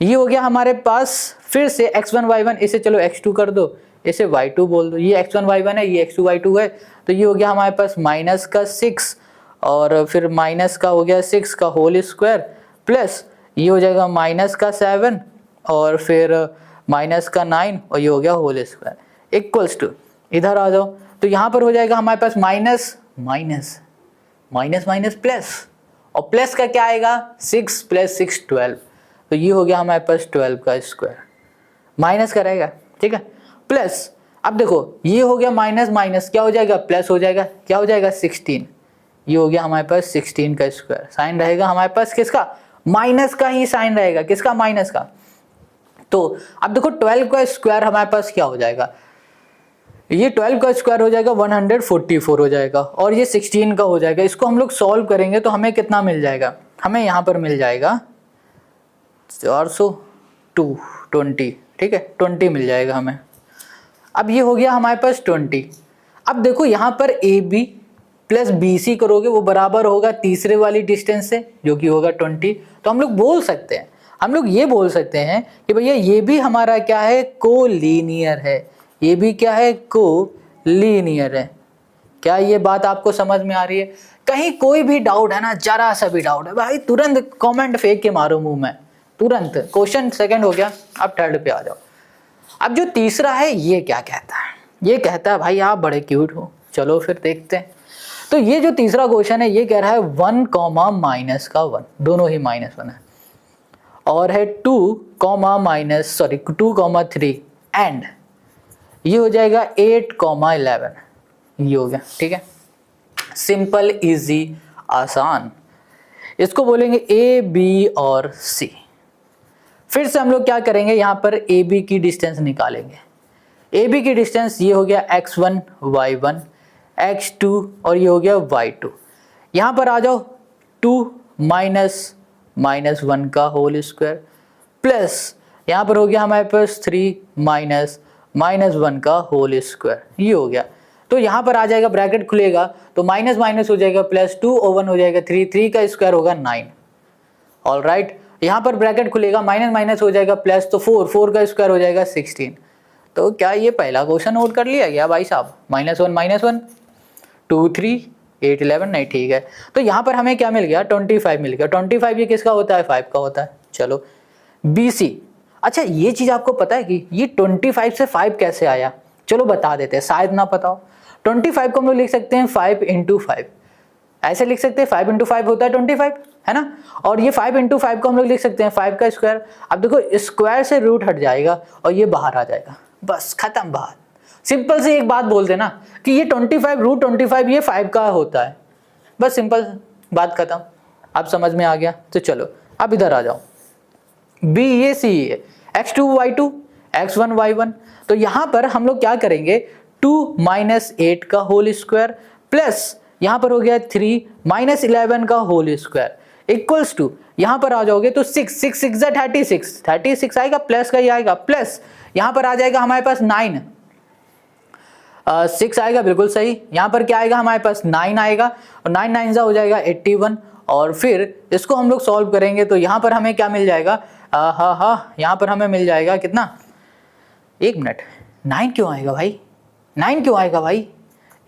ये हो गया हमारे पास फिर से x1 y1, इसे चलो x2 कर दो, इसे y2 बोल दो, ये x1 y1 है, ये x2 y2 है, तो ये हो गया हमारे पास माइनस का 6 और फिर माइनस का हो गया 6 का होल स्क्वायर प्लस ये हो जाएगा माइनस का 7 और फिर माइनस का 9 और ये हो गया होल स्क्वायर इक्वल्स टू, इधर आ जाओ तो यहाँ पर हो जाएगा हमारे पास minus minus minus minus plus और प्लस का क्या आएगा 6 + 6 12, तो ये हो गया हमारे पास 12 का स्क्वायर, माइनस का रहेगा, ठीक है। प्लस अब देखो ये हो गया माइनस माइनस क्या हो जाएगा प्लस हो जाएगा, क्या हो जाएगा 16, ये हो गया हमारे पास 16 का स्क्वायर, साइन रहेगा हमारे पास किसका, माइनस का ही साइन रहेगा, किसका, माइनस का। तो अब देखो 12 का स्क्वायर हमारे पास क्या हो जाएगा, ये 12 का स्क्वायर हो जाएगा 144 हो जाएगा, और ये 16 का हो जाएगा। इसको हम लोग सॉल्व करेंगे तो हमें कितना मिल जाएगा, हमें यहाँ पर मिल जाएगा 420, ठीक है, 20 मिल जाएगा हमें। अब ये हो गया हमारे पास 20। अब देखो यहाँ पर A B plus B C करोगे वो बराबर होगा तीसरे वाली डिस्टेंस से जो कि होगा 20। तो हम लोग बोल सकते हैं, हम लोग ये बोल सकते हैं कि भैया ये भी हमारा क्या है, कोलीनियर है, ये भी क्या है, कोलीनियर है। क्या ये बात आपको समझ में आ रही है? कहीं कोई भी डाउट है ना, जरा सा भी डाउट है भाई तुरंत कमेंट फेंक के मारो मुंह में, तुरंत। क्वेश्चन सेकंड हो गया, अब थर्ड पे आ जाओ। अब जो तीसरा है ये क्या कहता है, ये कहता है भाई आप बड़े क्यूट हो, चलो फिर देखते हैं। तो ये जो तीसरा क्वेश्चन है ये कह रहा है 1, -1, दोनों ही -1 है, और है 2, -3 एंड ये हो जाएगा 8, 11, ये हो गया, ठीक है। सिंपल, इजी, आसान। इसको बोलेंगे ए बी और सी। फिर से हम लोग क्या करेंगे, यहाँ पर ए बी की डिस्टेंस निकालेंगे। ए बी की डिस्टेंस ये हो गया x1 y1 x2 और ये हो गया y2। यहाँ पर आ जाओ 2 -1 का होल स्क्वायर प्लस यहाँ पर हो गया हमारे पास 3 -1 का होल स्क्वायर, ये हो गया। तो यहाँ पर आ जाएगा, ब्रैकेट खुलेगा तो माइनस माइनस हो जाएगा प्लस, 2 और 1 हो जाएगा 3, 3 का स्क्वायर होगा 9। ऑल राइट, यहाँ पर ब्रैकेट खुलेगा माइनस माइनस हो जाएगा प्लस, तो 4, 4 का स्क्वायर हो जाएगा 16। तो क्या ये पहला क्वेश्चन नोट कर लिया गया भाई साहब, -1, 2, 3, 8, 11, नहीं ठीक है। तो यहाँ पर हमें क्या मिल गया, 25 मिल गया। 25 ये किसका होता है, 5 का होता है। चलो BC, अच्छा ये चीज़ आपको पता है कि ये 25 से 5 कैसे आया, चलो बता देते हैं, शायद ना पता हो। 25 को हम लोग लिख सकते हैं 5 × 5, ऐसे लिख सकते हैं 5 × 5 होता है 25, है ना। और ये 5 × 5 को हम लोग लिख सकते हैं 5 का स्क्वायर। अब देखो स्क्वायर से रूट हट जाएगा और ये बाहर आ जाएगा, बस खत्म बात। सिंपल से एक बात बोल देना कि ये 25 √25 ये 5 का होता है, बस सिंपल बात खत्म। अब समझ में आ गया, तो चलो अब इधर आ जाओ। बी ये सी है, x2 y2 x1 y1। तो यहाँ पर हम लोग क्या करेंगे, 2 -8 का होल स्क्वायर प्लस यहाँ पर हो गया 3 -11 का होल स्क्वायर इक्वल्स टू, यहाँ पर आ जाओगे तो 6, 6 6 36 आएगा, प्लस का ही आएगा, प्लस यहाँ पर आ जाएगा हमारे पास 9, 6 आएगा, बिल्कुल सही। यहाँ पर क्या आएगा हमारे पास 9 आएगा, और 9 9 हो जाएगा 81। और फिर इसको हम लोग सॉल्व करेंगे तो यहाँ पर हमें क्या मिल जाएगा, यहाँ पर हमें मिल जाएगा कितना, 1 मिनट, 9 क्यों आएगा भाई, 9 क्यों आएगा भाई,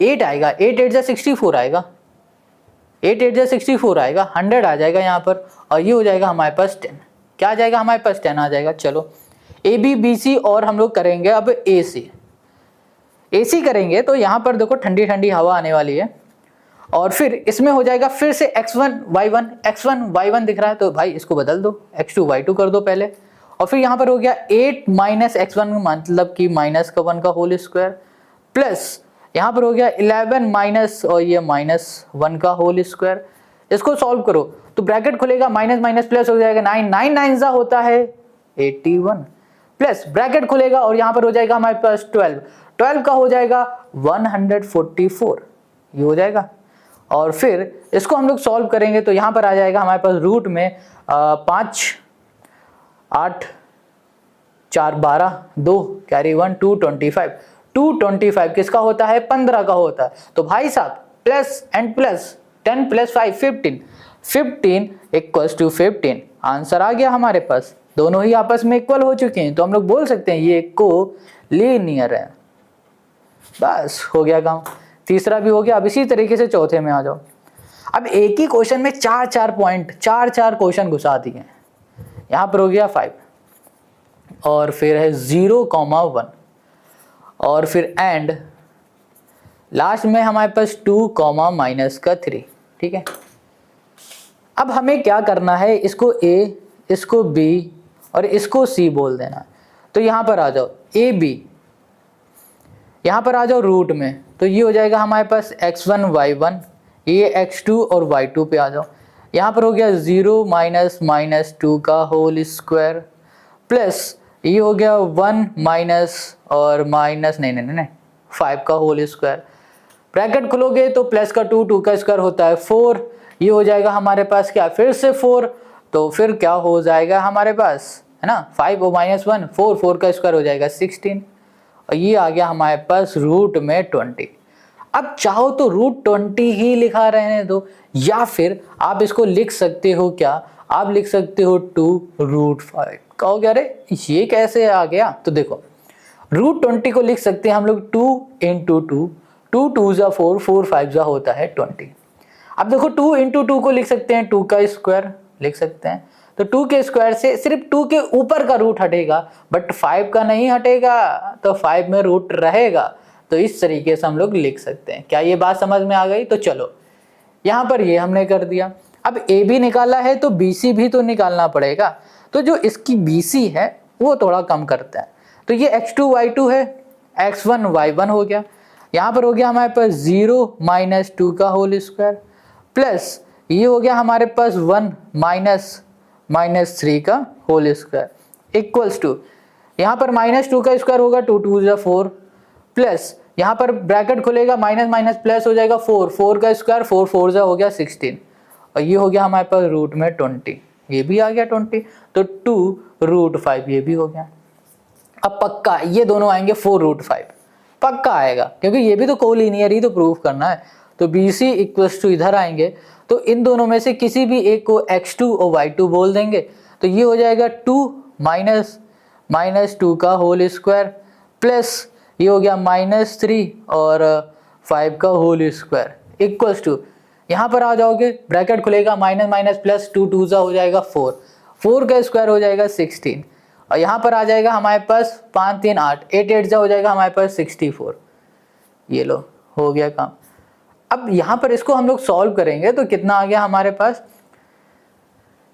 8 आएगा, 8 8 64 आएगा, 8 8 64 आएगा, 100 आ जाएगा यहाँ पर, और ये हो जाएगा हमारे पास 10। क्या आ जाएगा हमारे पास, 10 आ जाएगा। चलो ए बी बी सी और हम लोग करेंगे अब ए सी करेंगे तो यहाँ पर देखो ठंडी ठंडी हवा आने वाली है, और फिर इसमें हो जाएगा फिर से x1 y1 दिख रहा है तो भाई इसको बदल दो, x2 y2 कर दो पहले, और फिर यहाँ पर हो गया 8 -x1 मतलब कि -1 का होल स्क्वायर प्लस यहाँ पर हो गया 11 माइनस और ये -1 का होल स्क्वायर। इसको सॉल्व करो तो ब्रैकेट खुलेगा, माइनस माइनस प्लस हो जाएगा 9, 9 9 होता है 81 प्लस ब्रैकेट खुलेगा और यहाँ पर हो जाएगा हमारे पास 12, 12 का हो जाएगा 144, ये हो जाएगा। और फिर इसको हम लोग सॉल्व करेंगे तो यहाँ पर आ जाएगा हमारे पास रूट में 5 8 4 12 2 कैरी 1 225, 225 किसका होता है, 15 का होता है। तो भाई साहब प्लस एंड प्लस 10 + 5 15, 15 = 15 आंसर आ गया हमारे पास, दोनों ही आपस में इक्वल हो चुके हैं, तो हम लोग बोल सकते हैं ये कोलीनियर है। बस हो गया काम, तीसरा भी हो गया। अब इसी तरीके से चौथे में आ जाओ। अब एक ही क्वेश्चन में 4 पॉइंट 4 क्वेश्चन घुसा दिए हैं। यहाँ पर हो गया 5 और फिर है 0, 1 और फिर एंड लास्ट में हमारे पास 2, -3, ठीक है। अब हमें क्या करना है, इसको ए, इसको बी और इसको सी बोल देना है। तो यहाँ पर आ जाओ ए बी, यहाँ पर आ जाओ रूट में, तो ये हो जाएगा हमारे पास x1 y1, ये x2 और y2 पे आ जाओ। यहाँ पर हो गया 0 माइनस माइनस 2 का होल स्क्वायर प्लस ये हो गया 1 माइनस और माइनस नहीं 5 का होल स्क्वायर। ब्रैकेट खोलोगे तो प्लस का 2 का स्क्वायर होता है 4, ये हो जाएगा हमारे पास क्या, फिर से 4, तो फिर क्या हो जाएगा हमारे पास, है ना, 5 और माइनस 1 4, 4 का स्क्वायर हो जाएगा 16, और ये आ गया हमारे पास रूट में 20। अब चाहो तो रूट 20 ही लिखा रहने दो, या फिर आप इसको लिख सकते हो क्या, आप लिख सकते हो 2√5। कहोगे अरे ये कैसे आ गया, तो देखो रूट 20 को लिख सकते हैं हम लोग 2 इंटू 2, 2 2 जा 4, 4 5 जा होता है 20। अब देखो 2 इंटू 2 को लिख सकते हैं 2 का स्क्वायर लिख सकते हैं, तो 2 के स्क्वायर से सिर्फ 2 के ऊपर का रूट हटेगा बट 5 का नहीं हटेगा, तो 5 में रूट रहेगा। तो इस तरीके से हम लोग लिख सकते हैं। क्या ये बात समझ में आ गई? तो चलो यहाँ पर ये हमने कर दिया। अब ए बी निकाला है तो बी सी भी तो निकालना पड़ेगा, तो जो इसकी बी सी है वो थोड़ा कम करते हैं। तो ये x2 y2 है, x1 y1 हो गया, यहाँ पर हो गया हमारे पास 0 माइनस 2 का होल स्क्वायर प्लस ये हो गया हमारे पास 1 माइनस 3 का होल स्क्वायर इक्वल्स टू, यहाँ पर -2 का स्क्वायर होगा 2 2 जा 4 प्लस यहाँ पर ब्रैकेट खुलेगा माइनस माइनस प्लस हो जाएगा 4, 4 का स्क्वायर 4 4 जा हो गया 16, और ये हो गया हमारे पास रूट में 20, ये भी आ गया 20, तो 2√5 ये भी हो गया। अब पक्का ये दोनों आएंगे 4√5, पक्का आएगा क्योंकि ये भी तो कोलिनियर ही तो प्रूफ करना है। तो बी सी इक्वल्स टू इधर आएंगे, तो इन दोनों में से किसी भी एक को x2 और y2 बोल देंगे, तो ये हो जाएगा 2 माइनस 2 का होल स्क्वायर प्लस ये हो गया -3 और 5 का होल स्क्वायर इक्वल्स टू, यहाँ पर आ जाओगे ब्रैकेट खुलेगा माइनस माइनस प्लस 2 2 जा हो जाएगा 4, 4 का स्क्वायर हो जाएगा 16, और यहाँ पर आ जाएगा हमारे पास 5 3 8, 8 8 जा हो जाएगा हमारे पास 64। ये लो हो गया काम। अब यहाँ पर इसको हम लोग सॉल्व करेंगे तो कितना आ गया हमारे पास,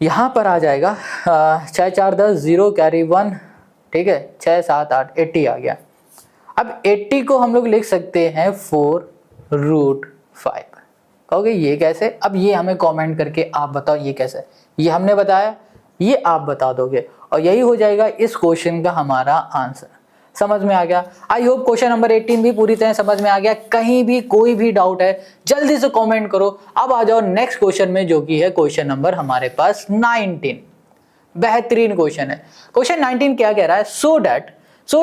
यहाँ पर आ जाएगा 6 4 10 0 कैरी 1, ठीक है, 6 7 8 80 आ गया। अब 80 को हम लोग लिख सकते हैं 4√5। कहोगे ये कैसे? अब ये हमें कमेंट करके आप बताओ ये कैसे, ये हमने बताया, ये आप बता दोगे, और यही हो जाएगा इस क्वेश्चन का हमारा आंसर। समझ में आ गया? आई होप क्वेश्चन नंबर 18 भी पूरी तरह समझ में आ गया। कहीं भी कोई भी डाउट है जल्दी से कमेंट करो। अब आ जाओ नेक्स्ट क्वेश्चन में, जो कि है क्वेश्चन नंबर हमारे पास 19। बेहतरीन क्वेश्चन है। क्वेश्चन 19 क्या कह रहा है, so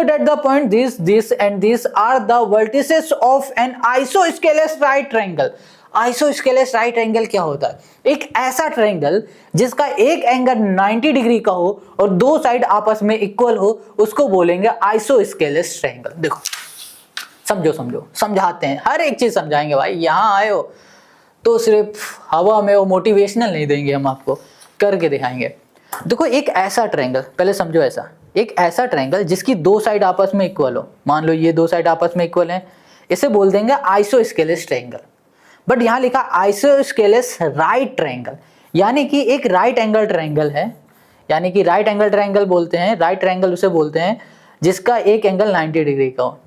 that the point this and this are the vertices of an isosceles right triangle. Isosceles right triangle क्या होता है? एक ऐसा ट्रायंगल जिसका एक एंगल 90 डिग्री का हो और दो साइड आपस में इक्वल हो, उसको बोलेंगे आइसोस्केलेस ट्रायंगल। देखो समझो समझाते हैं, हर एक चीज समझाएंगे भाई। यहाँ आए हो तो सिर्फ हवा में वो मोटिवेशनल नहीं देंगे, हम आपको करके दिखाएंगे। देखो एक ऐसा ट्रायंगल, पहले समझो ऐसा, एक ऐसा ट्रायंगल जिसकी दो साइड आपस में इक्वल हो, मान लो ये दो साइड आपस में इक्वल हैं, इसे बोल देंगे आइसोस्केलेस ट्रायंगल। बट यहाँ लिखा आइसोस्केलेस राइट ट्रायंगल, यानी कि एक राइट एंगल ट्रायंगल है, यानी कि राइट एंगल ट्रायंगल बोलते हैं, राइट ट्रायंगल उसे बोलते हैं जिसका एक एंगल 90 डिग्री का हो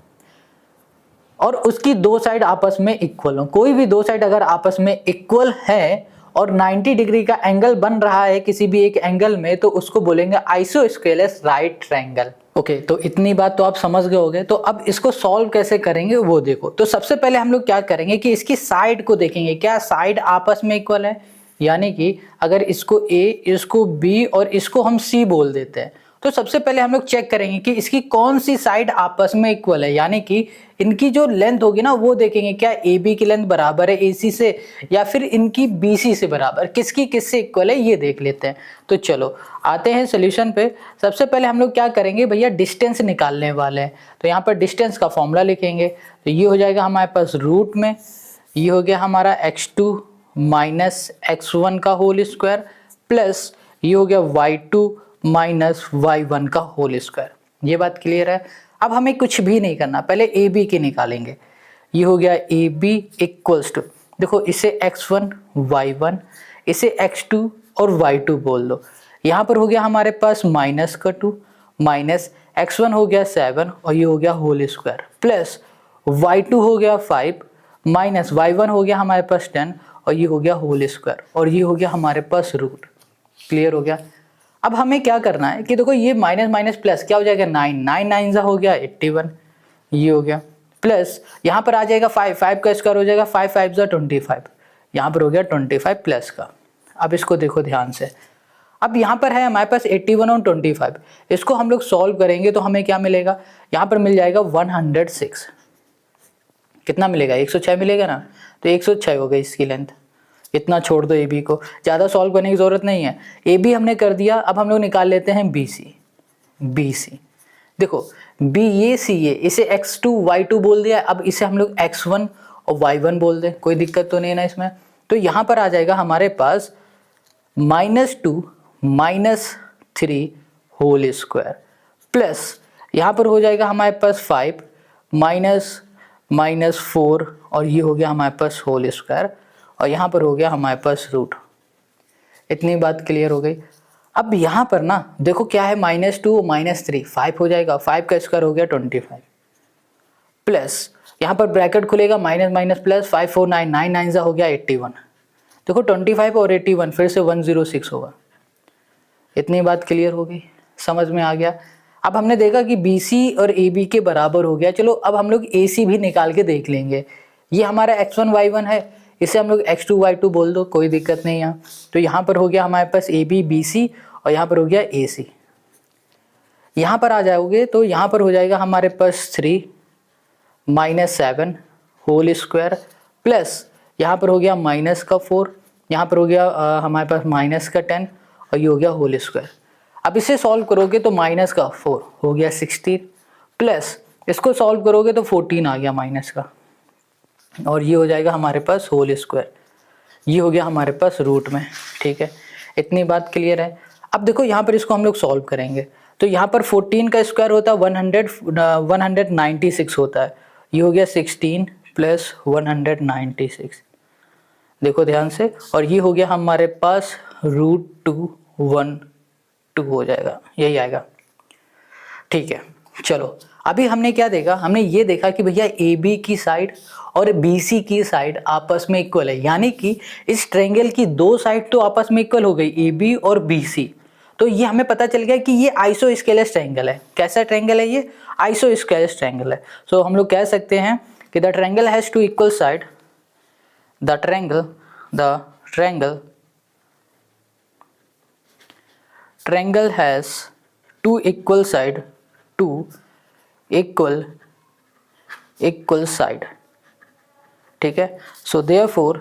और उसकी दो साइड आपस में इक्वल हो। कोई भी दो साइड अगर आपस में इक्वल है और 90 डिग्री का एंगल बन रहा है किसी भी एक एंगल में, तो उसको बोलेंगे आइसोस्केलेस राइट ट्रायंगल। ओके, तो इतनी बात तो आप समझ गए होंगे। तो अब इसको सॉल्व कैसे करेंगे वो देखो। तो सबसे पहले हम लोग क्या करेंगे कि इसकी साइड को देखेंगे, क्या साइड आपस में इक्वल है, यानी कि अगर इसको ए, इसको बी और इसको हम सी बोल देते हैं, तो सबसे पहले हम लोग चेक करेंगे कि इसकी कौन सी साइड आपस में इक्वल है, यानी कि इनकी जो लेंथ होगी ना वो देखेंगे, क्या ए बी की लेंथ बराबर है ए सी से या फिर इनकी बी सी से बराबर, किसकी किससे इक्वल है ये देख लेते हैं। तो चलो आते हैं सोल्यूशन पे। सबसे पहले हम लोग क्या करेंगे भैया, डिस्टेंस निकालने वाले हैं। तो यहाँ पर डिस्टेंस का फॉर्मूला लिखेंगे, तो ये हो जाएगा हमारे पास रूट में, ये हो गया हमारा x2 माइनस x1 का होल स्क्वायर प्लस ये हो गया y2 माइनस y1 का होल स्क्वायर। ये बात क्लियर है? अब हमें कुछ भी नहीं करना, पहले ए बी की निकालेंगे। ये हो गया ए बी इक्वल्स टू, देखो इसे x1 y1, इसे x2 और y2 बोल दो। यहाँ पर हो गया हमारे पास माइनस का 2 माइनस x1 हो गया 7 और ये हो गया होल स्क्वायर प्लस y2 हो गया 5 माइनस y1 हो गया हमारे पास 10 और ये हो गया होल स्क्वायर और ये हो गया हमारे पास रूट। क्लियर हो गया। अब हमें क्या करना है कि देखो ये माइनस माइनस प्लस क्या हो जाएगा 9 9 9 सा हो गया 81 ये हो गया प्लस यहाँ पर आ जाएगा 5 5 का स्क्वायर हो जाएगा 5 5 सा 25 यहाँ पर हो गया 25 प्लस का। अब इसको देखो ध्यान से। अब यहाँ पर है हमारे पास 81 और 25 इसको हम लोग सॉल्व करेंगे तो हमें क्या मिलेगा यहाँ पर मिल जाएगा 106। कितना मिलेगा 106 मिलेगा ना। तो 106 हो गई इसकी लेंथ। इतना छोड़ दो ए बी को, ज़्यादा सॉल्व करने की ज़रूरत नहीं है। ए बी हमने कर दिया। अब हम लोग निकाल लेते हैं बी सी। बी सी देखो बी ये सी ये इसे x2 y2 बोल दिया। अब इसे हम लोग x1 और y1 बोल दें, कोई दिक्कत तो नहीं है ना इसमें। तो यहाँ पर आ जाएगा हमारे पास -2 -3 होल स्क्वायर प्लस यहाँ पर हो जाएगा हमारे पास 5 -4 और ये हो गया हमारे पास होल स्क्वायर और यहाँ पर हो गया हमारे पास रूट। इतनी बात क्लियर हो गई। अब यहाँ पर ना देखो क्या है -2 -3 5 हो जाएगा। 5 का स्क्वायर हो गया 25 प्लस यहाँ पर ब्रैकेट खुलेगा माइनस माइनस प्लस 5 4 9 9 9 सा हो गया 81। देखो 25 और 81 फिर से 106 होगा। इतनी बात क्लियर हो गई, समझ में आ गया। अब हमने देखा कि BC और AB के बराबर हो गया। चलो अब हम लोग AC भी निकाल के देख लेंगे। ये हमारा x1 y1 है, इसे हम लोग x2 y2 बोल दो, कोई दिक्कत नहीं है। तो यहाँ पर हो गया हमारे पास AB BC और यहाँ पर हो गया AC। यहाँ पर आ जाओगे तो यहाँ पर हो जाएगा हमारे पास 3 -7 होल स्क्वायर प्लस यहाँ पर हो गया माइनस का 4, यहाँ पर हो गया हमारे पास माइनस का 10 और ये हो गया होल स्क्वायर। अब इसे सॉल्व करोगे तो माइनस का 4 हो गया 16 प्लस इसको सॉल्व करोगे तो 14 आ गया माइनस का और ये हो जाएगा हमारे पास होल स्क्वायर। ये हो गया हमारे पास रूट में। ठीक है, इतनी बात क्लियर है। अब देखो यहाँ पर इसको हम लोग सॉल्व करेंगे तो यहाँ पर 14 का स्क्वायर होता है 196 होता है। ये हो गया 16 प्लस 196, देखो ध्यान से, और ये हो गया हमारे पास √212 हो जाएगा, यही आएगा। ठीक है, चलो अभी हमने क्या देखा, हमने ये देखा कि भैया AB की साइड और BC की साइड आपस में इक्वल है, यानी कि इस ट्रायंगल की दो साइड तो आपस में इक्वल हो गई AB और BC। तो ये हमें पता चल गया कि ये आइसोस्केलेस ट्रायंगल है। कैसा ट्रायंगल है ये? आइसोस्केलेस ट्रायंगल है। सो हम लोग कह सकते हैं कि the triangle has two equal side, the triangle has two equal side, two equal side। ठीक है, so therefore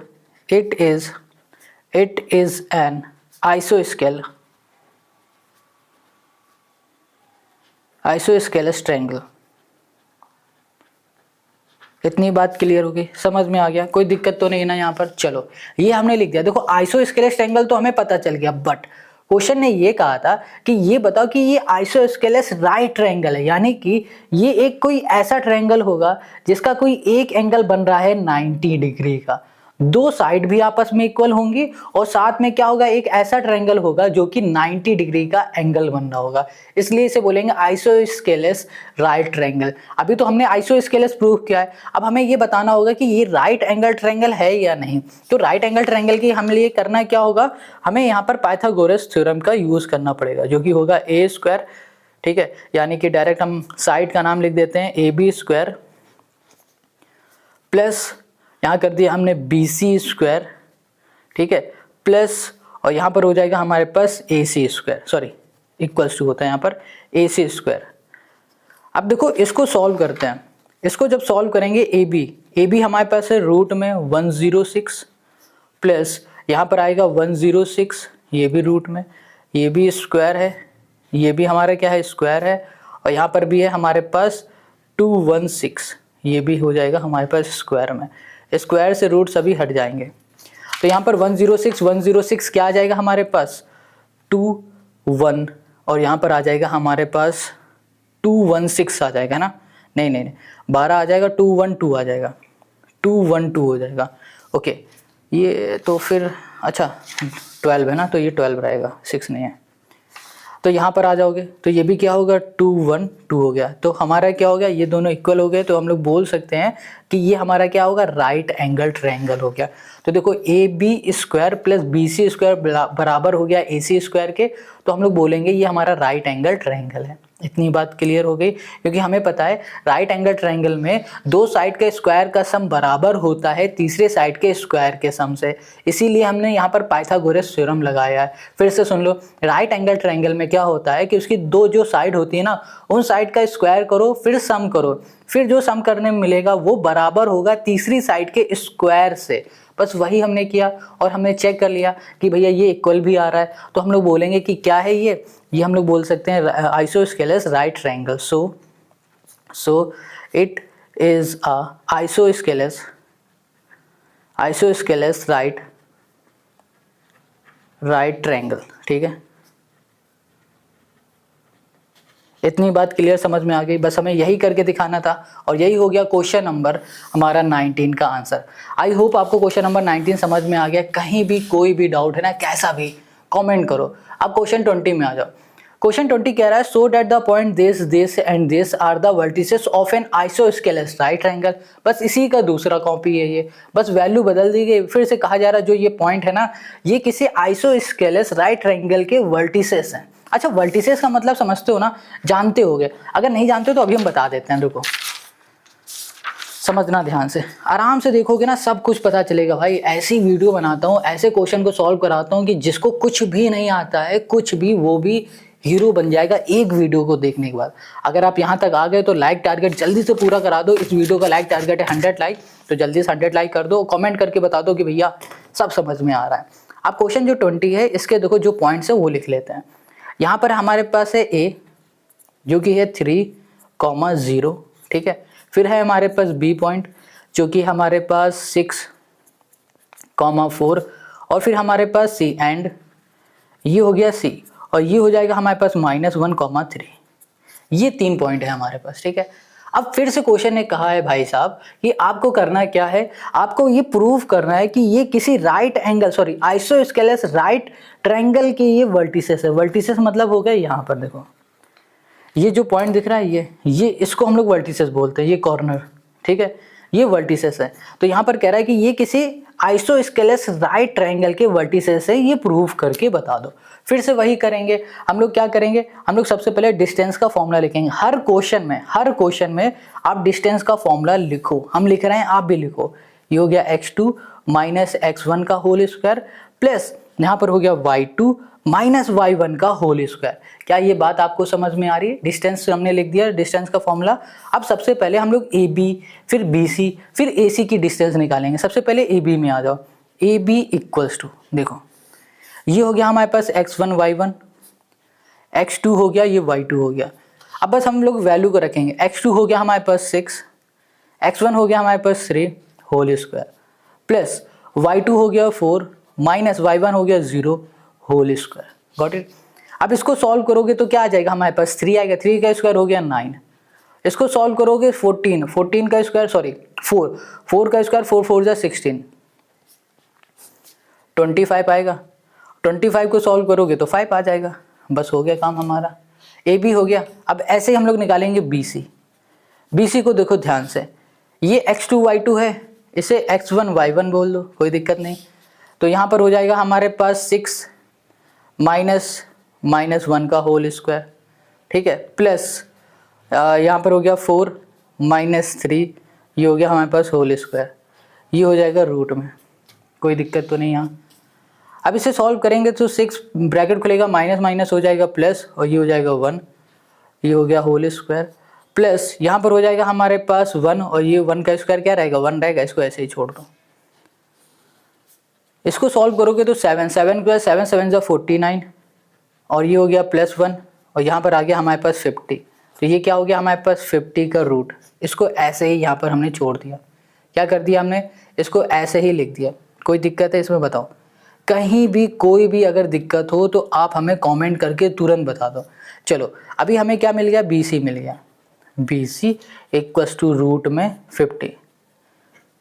it is an isosceles triangle। इतनी बात क्लियर हो गई, समझ में आ गया, कोई दिक्कत तो नहीं ना यहाँ पर। चलो ये हमने लिख दिया। देखो आइसोस्केलेस ट्रायंगल तो हमें पता चल गया, बट क्वेश्चन ने ये कहा था कि ये बताओ कि ये आइसोस्केलेस राइट ट्रायंगल है, यानी कि ये एक कोई ऐसा ट्रायंगल होगा जिसका कोई एक एंगल बन रहा है 90 डिग्री का, दो साइड भी आपस में इक्वल होंगी और साथ में क्या होगा, एक ऐसा ट्रायंगल होगा जो कि 90 डिग्री का एंगल बन रहा होगा, इसलिए इसे बोलेंगे आइसोस्केलेस राइट ट्रायंगल। अभी तो हमने आइसोस्केलेस प्रूव किया है, अब हमें ये बताना होगा कि ये राइट एंगल ट्रायंगल है या नहीं। तो राइट एंगल ट्रायंगल की हम लिए करना क्या होगा, हमें यहाँ पर पाइथागोरस थ्योरम का यूज करना पड़ेगा, जो कि होगा a²। ठीक है, यानी कि डायरेक्ट हम साइड का नाम लिख देते हैं AB² प्लस यहाँ कर दिया हमने BC²। ठीक है, प्लस और यहाँ पर हो जाएगा हमारे पास AC², सॉरी इक्वल्स टू होता है यहाँ पर AC²। अब देखो इसको सॉल्व करते हैं। इसको जब सॉल्व करेंगे AB हमारे पास है रूट में 106 प्लस यहाँ पर आएगा 106, ये भी रूट में, ये भी स्क्वायर है, ये भी हमारा क्या है स्क्वायर है, और यहाँ पर भी है हमारे पास 216, ये भी हो जाएगा हमारे पास स्क्वायर में। स्क्वायर से रूट सभी हट जाएंगे, तो यहाँ पर 106 क्या आ जाएगा हमारे पास 21, और यहाँ पर आ जाएगा हमारे पास 216 आ जाएगा ना, नहीं 12 आ जाएगा, 212 आ जाएगा, 212 हो जाएगा। ओके, ये तो फिर अच्छा 12 है ना, तो ये 12 रहेगा, 6 नहीं है। तो यहाँ पर आ जाओगे तो ये भी क्या होगा 2 1 2 हो गया, तो हमारा क्या हो गया, ये दोनों इक्वल हो गए, तो हम लोग बोल सकते हैं कि ये हमारा क्या होगा, राइट एंगल ट्रायंगल हो गया। तो देखो A B square plus B C square बराबर हो गया ए सी स्क्वायर के, तो हम लोग बोलेंगे ये हमारा राइट एंगल ट्रायंगल है। इतनी बात क्लियर हो गई, क्योंकि हमें पता है राइट एंगल ट्रायंगल में दो साइड के स्क्वायर का सम बराबर होता है तीसरे साइड के स्क्वायर के सम से, इसीलिए हमने यहाँ पर पाइथागोरस थ्योरम लगाया है। फिर से सुन लो, राइट एंगल ट्रायंगल में क्या होता है कि उसकी दो जो साइड होती है ना, उन साइड का स्क्वायर करो फिर सम करो, फिर जो सम करने में मिलेगा वो बराबर होगा तीसरी साइड के स्क्वायर से। बस वही हमने किया और हमने चेक कर लिया कि भैया ये इक्वल भी आ रहा है, तो हम लोग बोलेंगे कि क्या है ये हम लोग बोल सकते हैं isosceles right triangle. So it is a isosceles right triangle. ठीक है, इतनी बात क्लियर समझ में आ गई, बस हमें यही करके दिखाना था और यही हो गया क्वेश्चन नंबर हमारा 19 का आंसर। आई होप आपको क्वेश्चन नंबर 19 समझ में आ गया। कहीं भी कोई भी डाउट है ना, कैसा भी कमेंट करो। अब क्वेश्चन 20 में आ जाओ। क्वेश्चन 20 कह रहा है so that the point this and this are the vertices of an isosceles right triangle. बस इसी का दूसरा कॉपी है ये, बस वैल्यू बदल दी गई। फिर से कहा जा रहा है जो ये पॉइंट है ना, ये किसी आइसोस्केलस राइट ट्रायंगल के वर्टिसेस हैं। अच्छा, वर्टिसेस का मतलब समझते हो ना, जानते होगे। अगर नहीं जानते हो तो अभी हम बता देते हैं, रुको समझना ध्यान से, आराम से देखोगे ना सब कुछ पता चलेगा भाई। ऐसी वीडियो बनाता हूँ, ऐसे क्वेश्चन को सॉल्व कराता हूँ कि जिसको कुछ भी नहीं आता है, कुछ भी, वो भी हीरो बन जाएगा एक वीडियो को देखने के बाद। अगर आप यहाँ तक आ गए तो लाइक टारगेट जल्दी से पूरा करा दो। इस वीडियो का लाइक टारगेट है 100 लाइक, तो जल्दी से 100 लाइक कर दो। कमेंट करके बता दो कि भैया सब समझ में आ रहा है। अब क्वेश्चन जो 20 है, इसके देखो जो पॉइंट्स है वो लिख लेते हैं। यहाँ पर हमारे पास है ए जो कि है 3,0, ठीक है। फिर है हमारे पास बी पॉइंट जो कि हमारे पास 6,4, और फिर हमारे पास सी एंड ये हो गया सी, और ये हो जाएगा हमारे पास -1,3। ये 3 पॉइंट है हमारे पास, ठीक है। अब फिर से क्वेश्चन ने कहा है भाई साहब कि आपको करना क्या है, आपको ये प्रूव करना है कि ये किसी आइसोस्केलस राइट ट्रायंगल के ये वर्टिसेस है। वर्टिसेस मतलब हो गया यहाँ पर देखो, ये जो पॉइंट दिख रहा है ये इसको हम लोग वर्टिसेस बोलते हैं, ये कॉर्नर, ठीक है, ये वर्टिसेस है। तो यहाँ पर कह रहा है कि ये किसी आइसोस्केलस राइट ट्रायंगल के वर्टिसेस है, ये प्रूव करके बता दो। फिर से वही करेंगे हम लोग। क्या करेंगे हम लोग, सबसे पहले डिस्टेंस का फॉर्मूला लिखेंगे। हर क्वेश्चन में आप डिस्टेंस का फॉर्मूला लिखो। हम लिख रहे हैं, आप भी लिखो। ये हो गया x2 माइनस x1 का होल स्क्वायर प्लस यहाँ पर हो गया y2 माइनस y1 का होल स्क्वायर। क्या ये बात आपको समझ में आ रही है? डिस्टेंस हमने लिख दिया, डिस्टेंस का फॉर्मूला। अब सबसे पहले हम लोग ए बी, फिर बी सी, फिर ए सी की डिस्टेंस निकालेंगे। सबसे पहले ए बी में आ जाओ। ए बी इक्वल्स टू, देखो ये हो गया हमारे पास x1 y1, x2 हो गया, ये y2 हो गया। अब बस हम लोग वैल्यू को रखेंगे। x2 हो गया हमारे पास 6, x1 हो गया हमारे पास 3 होल स्क्वायर प्लस y2 हो गया 4 माइनस y1 हो गया 0 होल स्क्वायर। Got it? अब इसको सॉल्व करोगे तो क्या आ जाएगा हमारे पास, 3 आएगा। 3 का स्क्वायर हो गया 9। इसको सॉल्व करोगे 14 का स्क्वायर, सॉरी 4 का स्क्वायर, 4 4 जा 16, 25 आएगा। 25 को सॉल्व करोगे तो 5 आ जाएगा। बस हो गया काम हमारा, ए बी हो गया। अब ऐसे ही हम लोग निकालेंगे बी सी। बी सी को देखो ध्यान से, ये x2 y2 है, इसे x1 y1 बोल दो, कोई दिक्कत नहीं। तो यहाँ पर हो जाएगा हमारे पास 6 माइनस 1 का होल स्क्वायर, ठीक है, प्लस यहाँ पर हो गया 4 माइनस 3, ये हो गया हमारे पास होल स्क्वायर। ये हो जाएगा रूट में, कोई दिक्कत तो नहीं यहाँ। अब इसे सॉल्व करेंगे तो 6 ब्रैकेट खुलेगा, माइनस माइनस हो जाएगा प्लस, और ये हो जाएगा 1, ये हो गया होल स्क्वायर प्लस यहाँ पर हो जाएगा हमारे पास 1, और ये 1 का स्क्वायर क्या रहेगा, 1 रहेगा। इसको ऐसे ही छोड़ दो। इसको सॉल्व करोगे तो 7 7 7 जा 49, और ये हो गया प्लस 1, और यहाँ पर आ गया हमारे पास 50। तो ये क्या हो गया हमारे पास 50 का रूट। इसको ऐसे ही यहाँ पर हमने छोड़ दिया। क्या कर दिया हमने, इसको ऐसे ही लिख दिया। कोई दिक्कत है इसमें बताओ? कहीं भी कोई भी अगर दिक्कत हो तो आप हमें कमेंट करके तुरंत बता दो। चलो अभी हमें क्या मिल गया, बी सी मिल गया। B C equals to root में 50।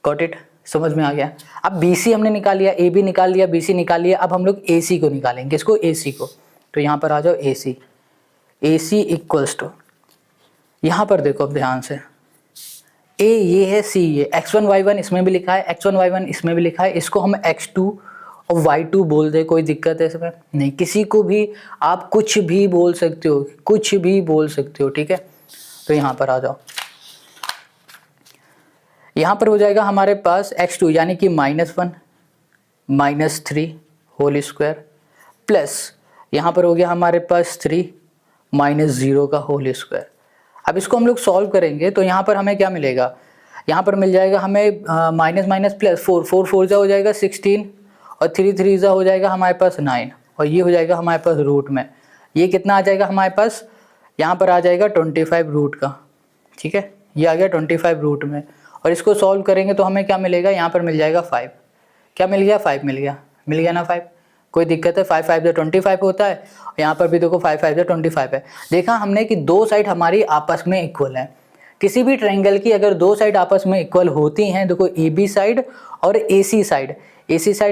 Got it? समझ में आ गया। अब BC हमने निकाल लिया, AB निकाल लिया, BC निकाल लिया, अब हम लोग AC को निकालेंगे, किसको? AC को। तो यहाँ पर आ जाओ AC इक्वल्स टू, यहाँ पर देखो अब ध्यान से, A ये है, C ये, x1 y1 इसमें भी लिखा है, x1 y1 इसमें भी लिखा है, इसको हम x2 और y2 बोल दे, कोई दिक्कत है इसमें नहीं, किसी को भी आप कुछ भी बोल सकते हो, कुछ भी बोल सकते हो, ठीक है। तो यहाँ पर आ जाओ, यहाँ पर हो जाएगा हमारे पास x2 यानी कि -1 -3 होल स्क्वायर प्लस यहाँ पर हो गया हमारे पास 3 -0 का होल स्क्वायर। अब इसको हम लोग सॉल्व करेंगे तो यहाँ पर हमें क्या मिलेगा? यहाँ पर मिल जाएगा हमें माइनस माइनस प्लस 4 4 4 जा हो जाएगा 16 और 3 3 जा हो जाएगा हमारे पास 9 और ये हो जाएगा हमारे पास रूट में, ये कितना आ जाएगा हमारे पास? यहाँ पर आ जाएगा 25 रूट का, ठीक है, ये आ गया 25 रूट में। और इसको सॉल्व करेंगे तो हमें क्या मिलेगा? यहाँ पर मिल जाएगा 5। क्या मिल गया? 5 मिल गया ना 5? कोई दिक्कत है? 5 5 से 25 होता है, यहाँ पर भी देखो 5 5 से 25 है। देखा हमने कि दो साइड हमारी आपस में इक्वल है। किसी भी ट्रायंगल की अगर दो साइड आपस में इक्वल होती हैं, देखो AB साइड और AC साइड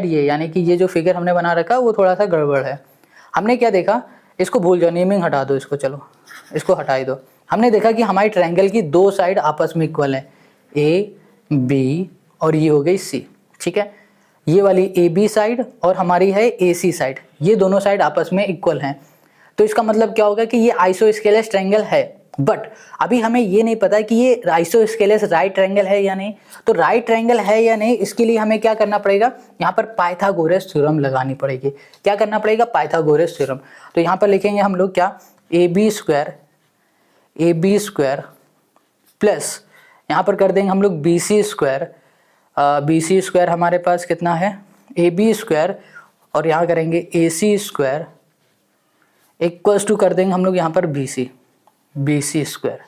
ये, यानी कि ये जो फिगर हमने बना रखा वो थोड़ा सा गड़बड़ है। हमने क्या देखा? इसको भूल जाओ, नेमिंग हटा दो इसको, चलो इसको हटा ही दो। हमने देखा कि हमारी ट्रायंगल की दो साइड आपस में इक्वल है, AB और ये हो गई C, ठीक है। ये वाली AB साइड और हमारी है AC साइड, ये दोनों साइड आपस में इक्वल हैं। तो इसका मतलब क्या होगा कि ये आइसोस्केलेस ट्रायंगल है। बट अभी हमें ये नहीं पता कि ये आइसोस्केलेस राइट ट्रायंगल है या नहीं। तो राइट ट्रायंगल है या नहीं, इसके लिए हमें क्या करना पड़ेगा? यहाँ पर पाइथागोरस थ्योरम लगानी पड़ेगी। क्या करना पड़ेगा? Pythagoras theorem. तो यहाँ पर लिखेंगे हम लोग क्या? AB स्क्वायर प्लस यहाँ पर कर देंगे हम लोग BC स्क्वायर हमारे पास कितना है? AB स्क्वायर और यहाँ करेंगे AC स्क्वायर इक्वल्स टू कर देंगे हम लोग यहाँ पर BC स्क्वायर,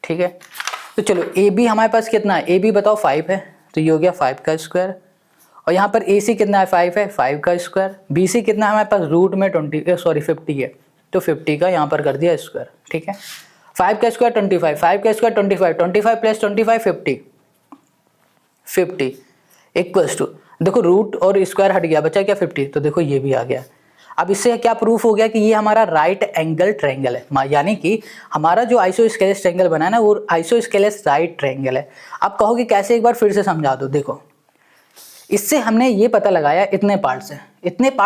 ठीक है। तो चलो AB हमारे पास कितना है? AB बताओ 5 है, तो ये हो गया 5 का स्क्वायर। और यहाँ पर AC कितना है? 5 है, 5 का स्क्वायर। BC कितना है हमारे पास? रूट में 50 है, तो 50 का यहाँ पर कर दिया स्क्वायर, ठीक है। 5 का स्क्वायर 25, 5 का स्क्वायर 25 प्लस 25 50 इक्वल्स टू, देखो रूट और स्क्वायर हट गया, बचा क्या? 50। तो देखो ये भी आ गया। अब इससे क्या प्रूफ हो गया कि ये हमारा राइट एंगल ट्रायंगल है, यानी कि हमारा जो आइसोस्केलेस ट्रायंगल बना है ना, वो आइसोस्केलेस राइट ट्रायंगल है। अब कहोगे कैसे? एक बार फिर से समझा दो। देखो इससे हमने ये पता लगाया, इतने पार्ट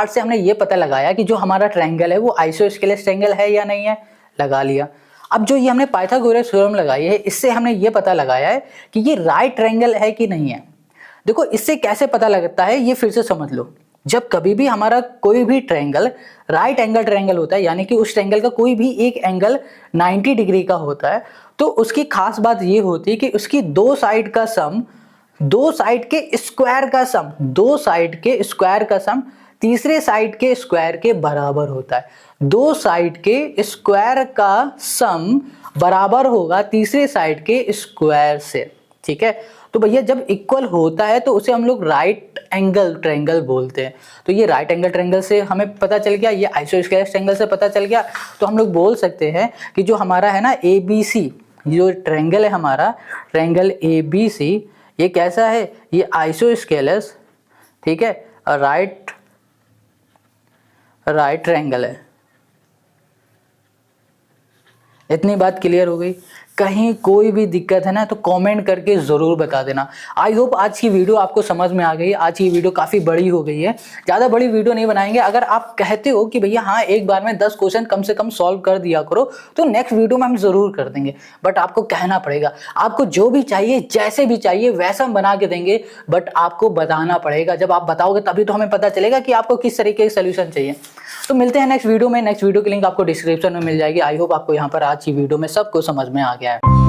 से हमने ये पता लगाया कि जो हमारा ट्रायंगल है वो आइसोस्केलेस ट्रायंगल है या नहीं है, लगा लिया। अब जो ये हमने पाइथागोरस थ्योरम लगाई है, इससे हमने ये पता लगाया है कि ये राइट ट्रायंगल है कि नहीं है। देखो इससे कैसे पता लगता है, ये फिर से समझ लो। जब कभी भी हमारा कोई भी ट्रायंगल राइट एंगल ट्रायंगल होता है, यानी कि उस ट्रायंगल का कोई भी एक एंगल 90 डिग्री का होता है, तो उसकी खास बात ये होती है कि उसकी दो साइड का सम, दो साइड के स्क्वायर का सम तीसरे साइड के स्क्वायर के बराबर होता है। दो साइड के स्क्वायर का सम बराबर होगा तीसरे साइड के स्क्वायर से, ठीक है। तो भैया जब इक्वल होता है तो उसे हम लोग राइट एंगल ट्रायंगल बोलते हैं। तो ये राइट एंगल ट्रायंगल से हमें पता चल गया, ये आइसोस्केलेस ट्रायंगल से पता चल गया। तो हम लोग बोल सकते हैं कि जो हमारा है ना ABC, जो ट्रायंगल है हमारा, ट्रायंगल ABC, ये कैसा है? ये आइसोस्केलेस, ठीक है, राइट ट्रायंगल है। इतनी बात क्लियर हो गई? कहीं कोई भी दिक्कत है ना तो कमेंट करके ज़रूर बता देना। आई होप आज की वीडियो आपको समझ में आ गई। आज की वीडियो काफ़ी बड़ी हो गई है, ज़्यादा बड़ी वीडियो नहीं बनाएंगे। अगर आप कहते हो कि भैया हाँ एक बार में 10 क्वेश्चन कम से कम सॉल्व कर दिया करो, तो नेक्स्ट वीडियो में हम ज़रूर कर देंगे। बट आपको कहना पड़ेगा, आपको जो भी चाहिए, जैसे भी चाहिए वैसा हम बना के देंगे, बट आपको बताना पड़ेगा। जब आप बताओगे तभी तो हमें पता चलेगा कि आपको किस तरीके का सोल्यूशन चाहिए। तो मिलते हैं नेक्स्ट वीडियो में। नेक्स्ट वीडियो की लिंक आपको डिस्क्रिप्शन में मिल जाएगी। आई होप आपको यहाँ पर आज की वीडियो में सब कुछ समझ में आ गया है।